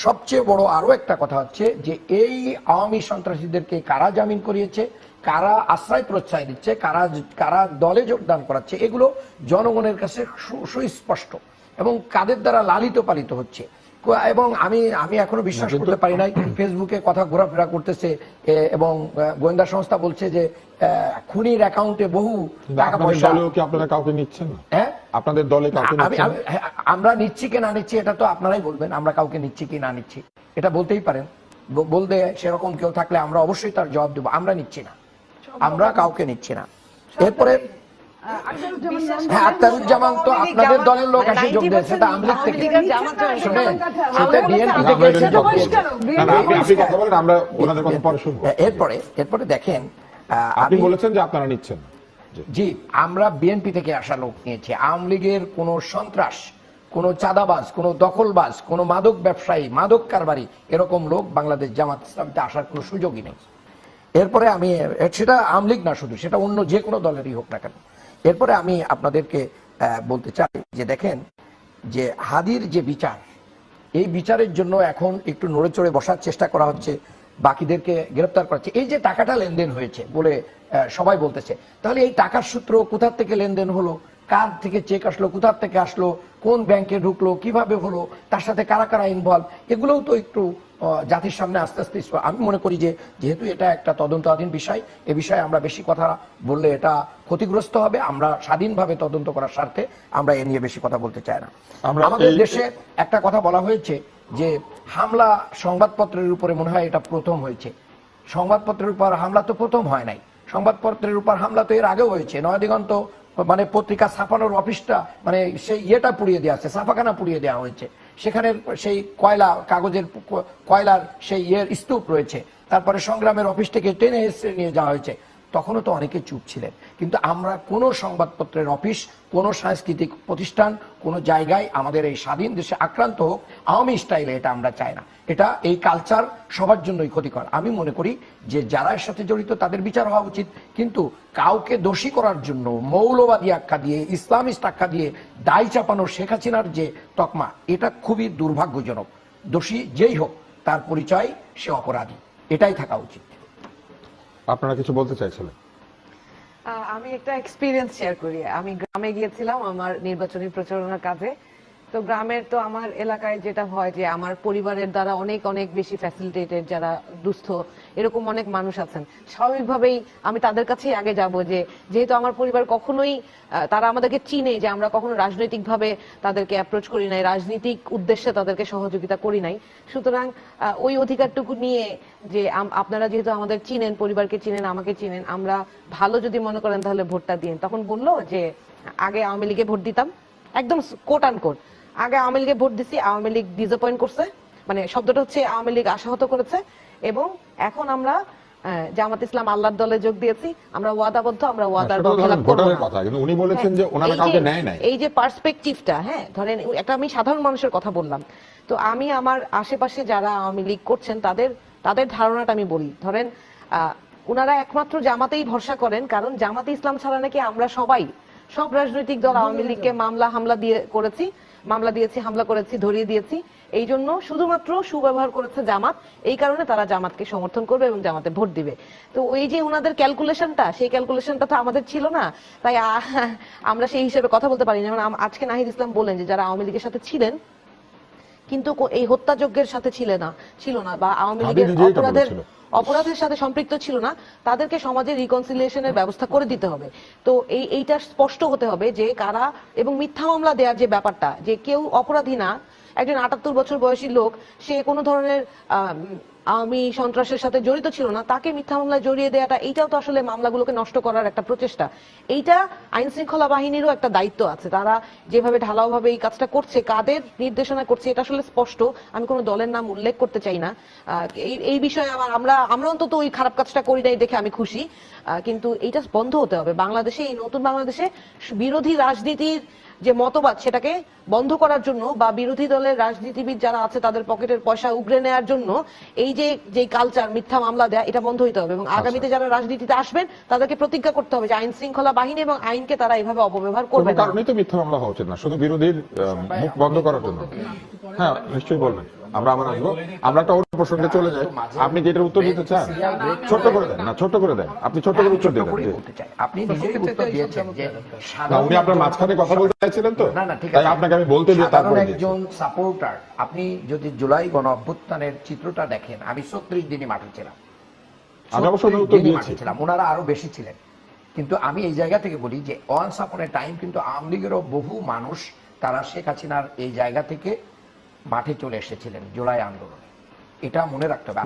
সবচেয়ে বড় আরো একটা কথা হচ্ছে যে এই আওয়ামী সন্ত্রাসীদেরকে কারা জামিন করিয়েছে, কারা আশ্রয় প্রশ্রয় দিচ্ছে, কারা দলে যোগদান করাচ্ছে, এগুলো জনগণের কাছে সুস্পষ্ট, এবং কাদের দ্বারা লালিত পালিত হচ্ছে। এবং আমি এখনো বিশ্বাস করতে পারি নাই, ফেসবুকে কথা ঘোরাফেরা করতেছে এবং গোয়েন্দা সংস্থা বলছে যে খুনির অ্যাকাউন্টে বহু টাকা পয়সা। কি আপনারা কাউকে নিচ্ছেন না? হ্যাঁ, আপনাদের দলে কাউকে নিচ্ছেন না? আমরা নিচ্ছি কি না নিচ্ছি এটা তো আপনারাই বলবেন। আমরা কাউকে নিচ্ছি কি না নিচ্ছি এটা বলতেই পারেন, বলতে সেরকম কেউ থাকলে আমরা অবশ্যই তার জবাব দেবো। আমরা নিচ্ছি না, আমরা কাউকে নিচ্ছি না। এরপরে হ্যাঁ, আখতারুজ্জামান তো আপনাদের দলের লোক এসে যোগ দিয়েছে, সেটা আওয়ামী লীগ থেকে, শুনেন সেটা বিএনপি থেকে এসে যোগ দিয়েছে। আপনি কথা বলেন, আমরা ওনাদের কথা পরে শুনবো। এরপরে দেখেন আপনি বলেছেন যে আপনারা নিচ্ছেন না। জি, আমরা বিএনপি থেকে আসা লোক নিয়েছি। আওয়ামী লীগের কোন সন্ত্রাস, কোন চাঁদাবাজ, কোন দখলবাজ, কোন মাদক ব্যবসায়ী, মাদক কারবারি এরকম লোক বাংলাদেশ জামাত ইসলামীতে আসার কোনো সুযোগই নেই। এরপরে আমি সেটা আওয়ামী লীগ না শুধু, সেটা অন্য যে কোনো দলেরই হোক না কেন। এরপরে আমি আপনাদেরকে বলতে চাই যে দেখেন যে হাদির যে বিচার, এই বিচারের জন্য এখন একটু নড়ে চড়ে বসার চেষ্টা করা হচ্ছে, বাকিদেরকে গ্রেপ্তার করা হচ্ছে। এই যে টাকাটা লেনদেন হয়েছে বলে সবাই বলতেছে, তাহলে এই টাকার সূত্র কোথা থেকে লেনদেন হলো, কার থেকে চেক আসলো, কোথা থেকে আসলো, কোন ব্যাংকে ঢুকলো, কিভাবে হলো, তার সাথে কারা কারা ইনভলভ, এগুলোও তো একটু জাতির সামনে আস্তে আস্তে আমি মনে করি যে যেহেতু এটা একটা তদন্তাধীন বিষয়, এ বিষয়ে আমরা বেশি কথা বললে এটা ক্ষতিগ্রস্ত হবে। আমরা স্বাধীনভাবে তদন্ত করার স্বার্থে আমরা এ নিয়ে বেশি কথা বলতে চাই না। আমাদের দেশে একটা কথা বলা হয়েছে যে হামলা সংবাদপত্রের উপরে মনে হয় এটা প্রথম হয়েছে। সংবাদপত্রের উপর হামলা তো প্রথম হয় নাই, সংবাদপত্রের উপর হামলা তো এর আগেও হয়েছে। নয়াদিগন্ত মানে পত্রিকা ছাপানোর অফিসটা মানে সেই ইয়েটা পুড়িয়ে দেওয়া আছে, ছাপাখানা পুড়িয়ে দেওয়া হয়েছে। সেখানে সেই কাগজের কয়লার সেই ইয়ের স্তূপ রয়েছে। তারপরে সংগ্রামের অফিস থেকে টেনে এসে নিয়ে যাওয়া হয়েছে। তখনও তো অনেকে চুপ ছিলেন। কিন্তু আমরা কোনো সংবাদপত্রের অফিস, কোনো সাংস্কৃতিক প্রতিষ্ঠান, কোনো জায়গায় আমাদের এই স্বাধীন দেশে আক্রান্ত হোক আওয়ামী স্টাইলে, এটা আমরা চাই না। এটা এই কালচার সবার জন্যই ক্ষতিকর। আমি মনে করি যে যারা এর সাথে জড়িত তাদের বিচার হওয়া উচিত, কিন্তু কাউকে দোষী করার জন্য মৌলবাদী আখ্যা দিয়ে, ইসলামিস্ট আখ্যা দিয়ে দায় চাপানোর শেখ হাসিনার যে তকমা, এটা খুবই দুর্ভাগ্যজনক। দোষী যেই হোক তার পরিচয় সে অপরাধী, এটাই থাকা উচিত। আপনারা কিছু বলতে চাইছিলেন? আমি একটা এক্সপিরিয়েন্স শেয়ার করি। আমি গ্রামে গিয়েছিলাম আমার নির্বাচনী প্রচারণার কাজে। তো গ্রামের তো আমার এলাকায় যেটা হয় যে আমার পরিবারের দ্বারা অনেক অনেক বেশি ফ্যাসিলিটেটেড, যারা দুস্থ এরকম অনেক মানুষ আছেন। স্বাভাবিকভাবেই আমি তাদের কাছেই আগে যাব, যে যেহেতু আমার পরিবার কখনোই তারা আমাদেরকে চিনে যে আমরা কখনো রাজনৈতিকভাবে তাদেরকে অ্যাপ্রোচ করি নাই, রাজনৈতিক উদ্দেশ্যে তাদেরকে সহযোগিতা করি নাই। সুতরাং ওই অধিকারটুকু নিয়ে যে আপনারা যেহেতু আমাদের চিনেন, পরিবারকে চিনেন, আমাকে চিনেন, আমরা ভালো যদি মনে করেন তাহলে ভোটটা দিন। তখন বললো যে আগে আওয়ামী লীগে ভোট দিতাম, একদম কোট আন কোট, আগে আওয়ামী লীগে ভোট দিছি, আওয়ামী লীগ ডিসঅ্যাপয়েন্ট করছে, মানে শব্দটা হচ্ছে আওয়ামী লীগ আশাহত করেছে, এবং এখন আমরা জামাত ইসলাম আল্লাহর দলে যোগ দিয়েছি, আমরা ওয়াদাবদ্ধ, আমরা ওয়াদার খেলাপ করব না। কিন্তু উনি বলেছেন যে ওনারা কাউকে নেয় নাই। এই যে পার্সপেক্টিভটা, হ্যাঁ ধরেন একটা আমি সাধারণ মানুষের কথা বললাম, তো আমি আমার আশেপাশে যারা আওয়ামী লীগ করছেন তাদের ধারণাটা আমি বলি। ধরেন ওনারা একমাত্র জামাতেই ভরসা করেন, কারণ জামাতে ইসলাম ছাড়া নাকি আমরা সব রাজনৈতিক দল আওয়ামী লীগকে হামলা দিয়েছি, হামলা করেছি, ধরিয়ে দিয়েছি। এই জন্য শুধুমাত্র সুব্যবহার করেছে জামাত, এই কারণে তারা জামাতকে সমর্থন করবে এবং জামাতে ভোট দিবে। তো ওই যে ওনাদের ক্যালকুলেশনটা, সেই ক্যালকুলেশনটা তো আমাদের ছিল না, তাই আমরা সেই হিসেবে কথা বলতে পারি না। যেমন আজকে নাহিদ ইসলাম বলেন যে যারা আওয়ামী লীগের সাথে ছিলেন কিন্তু এই হত্যাযজ্ঞের সাথে ছিল না বা আওয়ামী লীগের অপরাধের সাথে সম্পৃক্ত ছিল না, তাদেরকে সমাজে রিকনসিলিয়েশনের ব্যবস্থা করে দিতে হবে। তো এইটা স্পষ্ট হতে হবে যে কারা, এবং মিথ্যা মামলা দেওয়ার যে ব্যাপারটা, যে কেউ অপরাধী না, একজন ৭৮ বছর বয়সী লোক, সে কোনো ধরনের আওয়ামী সন্ত্রাসের সাথে জড়িত ছিল না, তাকে মিথ্যা মামলায় জড়িয়ে দেওয়াটা, এইটাও তো আসলে মামলাগুলোকে নষ্ট করার একটা প্রচেষ্টা। এইটা আইন শৃঙ্খলা বাহিনীরও একটা দায়িত্ব আছে। তারা যেভাবে ঢালাওভাবে এই কাজটা করছে, কাদের নির্দেশনা করছে, এটা আসলে স্পষ্ট। আমি কোনো দলের নাম উল্লেখ করতে চাই না। এই বিষয়ে আমরা অন্তত ওই খারাপ কাজটা করি নাই দেখে আমি খুশি। কিন্তু এইটা বন্ধ হতে হবে বাংলাদেশে, এই নতুন বাংলাদেশে। বিরোধী রাজনীতির যে মতবাদ, সেটাকে বন্ধ করার জন্য, বা বিরোধী দলের রাজনীতিবিদ যারা আছে তাদের পকেটের পয়সা উগরে নেওয়ার জন্য এই যে কালচার, মিথ্যা মামলা দেয়া, এটা বন্ধ হইতে হবে। এবং আগামীতে যারা রাজনীতিতে আসবেন তাদেরকে প্রতিজ্ঞা করতে হবে যে আইন শৃঙ্খলা বাহিনী এবং আইনকে তারা এইভাবে অপব্যবহার করবে না। কারণেই তো মিথ্যা মামলা হওয়া উচিত না, শুধু বিরোধীর মুখ বন্ধ করার জন্য। হ্যাঁ, নিশ্চয়ই বলবেন। আমরা আসবো, আমরা একটা অন্য প্রসঙ্গে চলে যাই। আপনি কি এটার উত্তর দিতে চান? ছোট্ট করে দেন না, ছোট্ট করে দেন, আপনি ছোট্ট করে উত্তর দিতে চাই। আপনি নিজেই উত্তর দিয়েছেন যে উনি আপনার মাঝখানে কথা বলতে চাইছিলেন, তো না ঠিক তাই আছে, আপনাকে আমি বলতে দিয়ে তারপরে একজন সাপোর্টার। আপনি যদি জুলাই গণ অভ্যুত্থানের চিত্রটা দেখেন, আমি 36 দিনই মাঠে ছিলাম, আমি অবশ্য উত্তর দিয়েছিলাম, ওনারা আরো বেশি ছিলেন। কিন্তু আমি এই জায়গা থেকে বলি যে ওয়ান্স আপন এ টাইম কিন্তু আওয়ামী লীগেরও বহু মানুষ তারা শেখ হাসিনার এই জায়গা থেকে মাঠে চলে এসেছিলেন জুলাই আন্দোলনে। এটা মনে রাখতে হবে।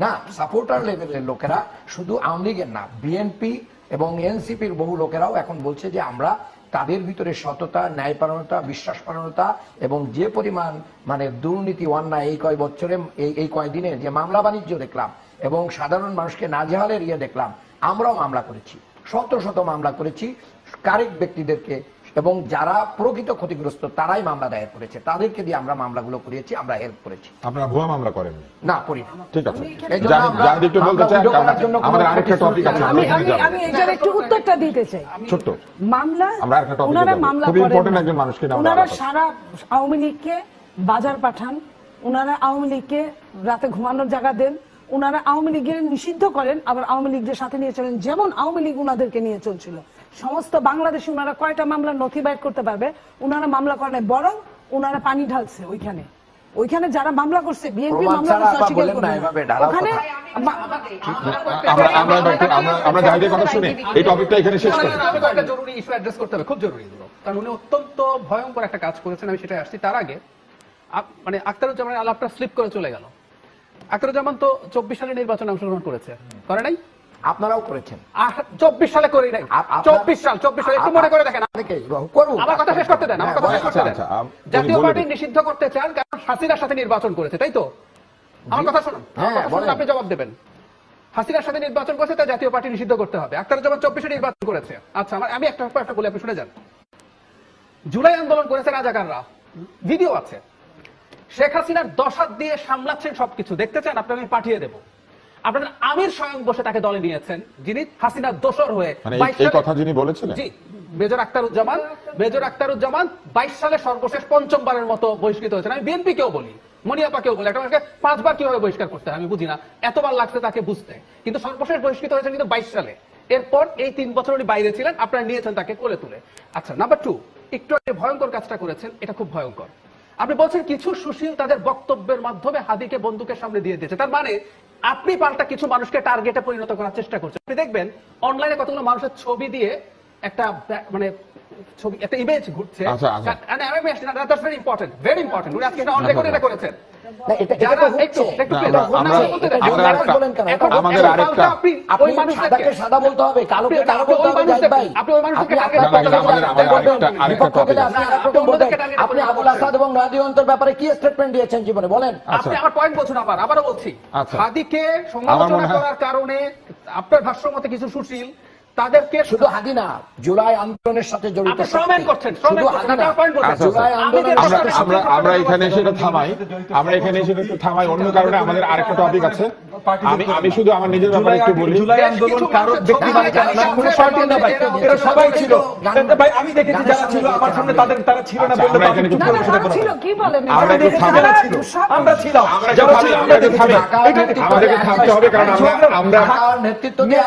না, সাপোর্টার লেভেলের লোকেরা শুধু আওয়ামী লীগের না, বিএনপি এবং এনসিপির বহু লোকেরাও এখন বলছে যে আমরা তাদের ভিতরে সততা, ন্যায়পরায়ণতা, বিশ্বাসপরায়ণতা এবং যে পরিমাণ মানে দুর্নীতি, অন্যায় এই কয় বছরে, এই কয়দিনে যে মামলা বাণিজ্য দেখলাম এবং সাধারণ মানুষকে নাজেহালের দেখলাম, আমরাও মামলা করেছি, শত শত মামলা করেছি কারেক্ট ব্যক্তিদেরকে, এবং যারা প্রকৃত ক্ষতিগ্রস্ত তারাই মামলা দায়ের করেছে, তাদেরকে দিয়ে আমরা মামলাগুলো করিয়েছি, আমরা হেল্প করেছি। আপনারা ভুয়া মামলা করেন না? করি। ঠিক আছে, জাহিদ একটু বলতে চাই, আমাদের আরেকটা টপিক আছে। আমি এটার একটু উত্তরটা দিতে চাই। ছোট্ট মামলা, আমরা আরেকটা টপিক, ওনারা মামলা খুবই করেন, ইম্পর্টেন্ট একজন মানুষকে ওনারা সারা আওয়ামী লীগকে বাজার পাঠান, ওনারা আওয়ামী লীগকে রাতে ঘুমানোর জায়গা দেন, ওনারা আওয়ামী লীগের নিষিদ্ধ করেন, আবার আওয়ামী লীগদের সাথে নিয়ে চলেন, যেমন আওয়ামী লীগ ওনাদেরকে নিয়ে চলছিল। সমস্ত বাংলাদেশে ওনারা কয়টা মামলার নথি বাইর করতে পারবে? ওনারা মামলা করেন, বরং ওনারা পানি ঢালছে ওইখানে, ওইখানে যারা মামলা করছে বিএনপি প্রমাণ মামলা ছাড়া করছে আপা অস্বীকার বলেন না, করবে। এভাবে ঢালাও ওখানে আমরা জাহিদের কথা শুনি এই টপিকটা এখানে শেষ করি। একটা জরুরি ইস্যু অ্যাড্রেস করতে হবে, খুব জরুরি এগুলো, কারণ উনি অত্যন্ত ভয়ঙ্কর একটা কাজ করেছেন, আমি সেটাই আসছি। তার আগে মানে আখতারুজ্জামানের আলাপটা স্লিপ করে চলে গেল। আখতারুজ্জামান তো 24 সালে নির্বাচনে অংশগ্রহণ করেছে, করে নাই? আপনারাও করেছেন। 24 সালে করি নাই। 24 সাল একটু মনে করে দেখেন। করুন, আমার কথা শেষ করতে দেন, আমার কথা শেষ করতে দেন। আচ্ছা, জাতীয় বলে পার্টি দিন। নিষিদ্ধ করতে চান কারণ হাসিনার সাথে নির্বাচন করেছে, তাই তো? আমার কথা শুনুন, আমার কথা শুনুন, আপনি জবাব দেবেন। হাসিনার সাথে নির্বাচন করেছে, তাই জাতীয় পার্টি নিষিদ্ধ করতে হবে। আখতারুজ্জামান 24-এ নির্বাচন করেছে। আচ্ছা, আমি একটা বলে আপনি শুনে যান। জুলাই আন্দোলন করেছে রাজাকাররা, ভিডিও আছে। শেখ হাসিনার 10 হাত দিয়ে সামলাচ্ছেন সবকিছু, দেখতে চান? আপনাকে আমি পাঠিয়ে দেবো। আপনাদের আমির স্বয়ং বসে তাকে দলে নিয়েছেন, যিনি হাসিনার দোসর হয়ে মানে 22 এই সালে- কথা যিনি বলেছিলেন, জি, মেজর আখতারুজ্জামান 22 সালে সর্বশেষ পঞ্চমবারের মতো বহিষ্কৃত হয়েছেন। আমি বিএনপি কেউ বলি, মনিয়াপা কেউ বলি, একটা মানুষকে 5 বার কিভাবে বহিষ্কার করতে হয় আমি বুঝি না, এতবার লাগছে তাকে বুঝতে। কিন্তু সর্বশেষ বহিষ্কৃত হয়েছেন কিন্তু 22 সালে। এরপর এই 3 বছর উনি বাইরে ছিলেন, আপনারা নিয়েছেন তাকে কোলে তুলে। আচ্ছা, নাম্বার 2, একটু আগে ভয়ঙ্কর কাজটা করেছেন, এটা খুব ভয়ঙ্কর। আপনি বলছেন কিছু সুশীল তাদের বক্তব্যের মাধ্যমে হাদিকে বন্দুকের সামনে দিয়ে দিয়েছে, তার মানে আপনি পাল্টা কিছু মানুষকে টার্গেটে পরিণত করার চেষ্টা করছেন। আপনি দেখবেন অনলাইনে কতগুলো মানুষের ছবি দিয়ে একটা মানে ছবি, একটা ইমেজ ঘুরছে। আচ্ছা, আচ্ছা। Very important. উনি আজকে অন রেকর্ড এটা করেছেন। না, এটা তো যারা হচ্ছে। একটু না, please, আমরা- না, বলতে দেন। আমাদের এখন- বলেন কেন? এখন- আমাদের এখন আরেকটা- পাল্টা আপনি আপনি ওই মানুষটাকে সাদাকে সাদা বলতে হবে, কালোকে কালো আপনি বলতে ওই হবে, মানুষটাকে- জাহিদ ভাই। আপনি ওই মানুষটাকে আপনি target আপনার করতে পক্ষে বলতে বলবেন, হবে। আরেকটা বিপক্ষ topic হলে আছে। আপনি আরেকরকম বলবেন। target আপনি করতে আবুল বলছেন। আসাদ এবং রাজি অন্তর ব্যাপারে কি স্টেটমেন্ট দিয়েছেন জীবনে বলেন? আপনি আমার পয়েন্ট বলছেন, আবারও বলছি, আচ্ছা। হাদিকে আমার সমালোচনা মনে হয়- করার কারণে আপনার ভাষ্য মতে কিছু সুশীল তাদেরকে শুধু হাদি না, জুলাই আন্দোলনের সাথে জড়িত আপনি শ্রমেন শক্তি। করছেন, শুধু হাদি না, পয়েন্ট বলছেন। আচ্ছা, জুলাই আচ্ছা। আন্দোলনের আমি সাথে আমরা আমরা এখানে এসে এটা থামাই, আমরা এখানে এসে একটু থামাই, অন্য কারণে আমাদের আরেকটা টপিক আছে। আমি শুধু আমার নিজের ব্যাপারে একটু বলি। জুলাই আন্দোলন কারোর ব্যক্তি মালিকানা না, কোনো পার্টি না ভাই, এরা সবাই ছিল। ভাই আমি দেখেছি যারা ছিল আমার সামনে তারা ছিল না আচ্ছা, বললে আমরা তো আমি এখানে চুপ না, করে না, বসে তারা পড়বো। ছিল, কি বলেন? আমরা একটু দেখেছি থামবো। যারা ছিল, আমরা ছিলাম, যারা ছিল আমরা দেখেছি। আমাদেরকে থামতে হবে কারণ আমরা নেতৃত্ব দিয়ে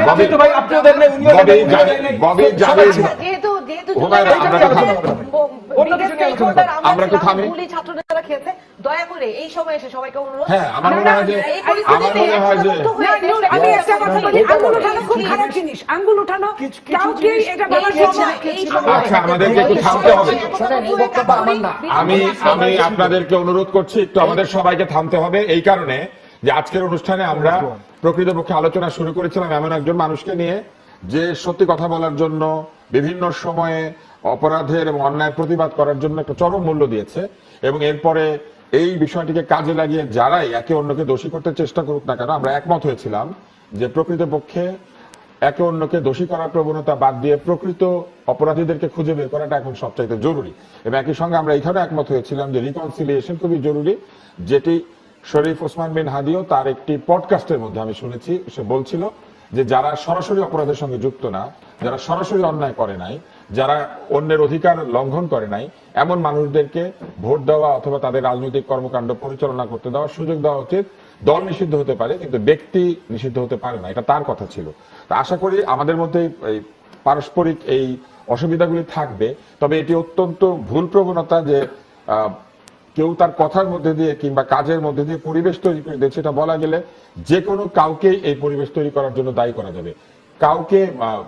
নেতৃত্ব ভাই আপনিও দেন নাই, উনিও দেন নাই, ববি সবাই ছিল। যেহেতু হুমায়রা, আমরা তো থামবো। অন্য কিছু নিয়ে আলোচনা করবো। আমরা একটু থামি। ছাত্ররা যারা খেয়েছে, দয়া করে এই সময় এসে সবাইকে অনুরোধ, হ্যাঁ, আমার মনে হয় যে এই পরিস্থিতিতে আমার মনে হয় যে একমত হয়ে না, নূর, আমি একটা কথা বলি, আঙ্গুল উঠানো খুব খারাপ জিনিস। আঙ্গুল উঠানো কাউকে এটা বলার জন্য আচ্ছা, আমাদেরকে একটু থামতে হবে। শোনেন, এই বক্তব্য আমার না। আমি আপনাদেরকে অনুরোধ করছি একটু আমাদের সবাইকে থামতে হবে, এই কারণে যে আজকের অনুষ্ঠানে আমরা প্রকৃতপক্ষে আলোচনা শুরু করেছিলাম এমন একজন মানুষকে নিয়ে যে সত্যি কথা বলার জন্য, বিভিন্ন সময়ে অপরাধের এবং অন্যায়ের প্রতিবাদ করার জন্য একটা চরম মূল্য দিয়েছে, এবং এরপরে এই বিষয়টিকে কাজে লাগিয়ে যারাই একে অন্যকে দোষী করতে চেষ্টা করুক না কেন, আমরা একমত হয়েছিলাম যে প্রকৃতপক্ষে একে অন্যকে দোষী করার প্রবণতা বাদ দিয়ে প্রকৃত অপরাধীদেরকে খুঁজে বের করাটা এখন সবচাইতে জরুরি। এবং একই সঙ্গে আমরা এখানে একমত হয়েছিলাম যে রিকনসিলিয়েশন খুবই জরুরি, যেটি শরীফ ওসমান বিন হাদিও তার একটি পডকাস্টের মধ্যে আমি শুনেছি, সে বলছিল যে যারা সরাসরি অপরাধের সঙ্গে যুক্ত না, যারা সরাসরি অন্যায় করে নাই, যারা অন্যের অধিকার লঙ্ঘন করে নাই, এমন মানুষদেরকে ভোট দেওয়া অথবা তাদের রাজনৈতিক কর্মকাণ্ড পরিচালনা করতে দেওয়ার সুযোগ দেওয়া উচিত। দল নিষিদ্ধ হতে পারে কিন্তু ব্যক্তি নিষিদ্ধ হতে পারে না, এটা তার কথা ছিল। তো আশা করি আমাদের মধ্যে এই পারস্পরিক এই অসুবিধাগুলি থাকবে, তবে এটি অত্যন্ত ভুল প্রবণতা যে কেউ তার কথার মধ্যে দিয়ে কিংবা কাজের মধ্যে দিয়ে পরিবেশ তৈরি করে দিচ্ছে, এটা বলা গেলে যে কোনো কাউকেই এই পরিবেশ তৈরি করার জন্য দায়ী করা যাবে, কাউকে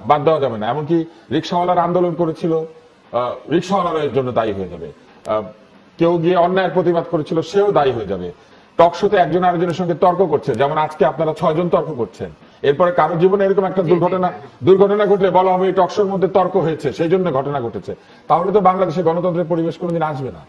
বাদ দেওয়া যাবে না। এমনকি রিক্সাওয়ালার আন্দোলন করেছিল, রিক্সাওয়ালার এর জন্য দায়ী হয়ে যাবে, কেউ গিয়ে অন্যায়ের প্রতিবাদ করেছিল, সেও দায়ী হয়ে যাবে। টকশোতে একজন আরেকজনের সঙ্গে তর্ক করছে, যেমন আজকে আপনারা 6 জন তর্ক করছেন, এরপরে কারো জীবনে এরকম একটা দুর্ঘটনা ঘটলে বলা হবে এই টকশোর মধ্যে তর্ক হয়েছে, সেই জন্য ঘটনা ঘটেছে, তাহলে তো বাংলাদেশে গণতন্ত্রের পরিবেশ কোনোদিন আসবে না।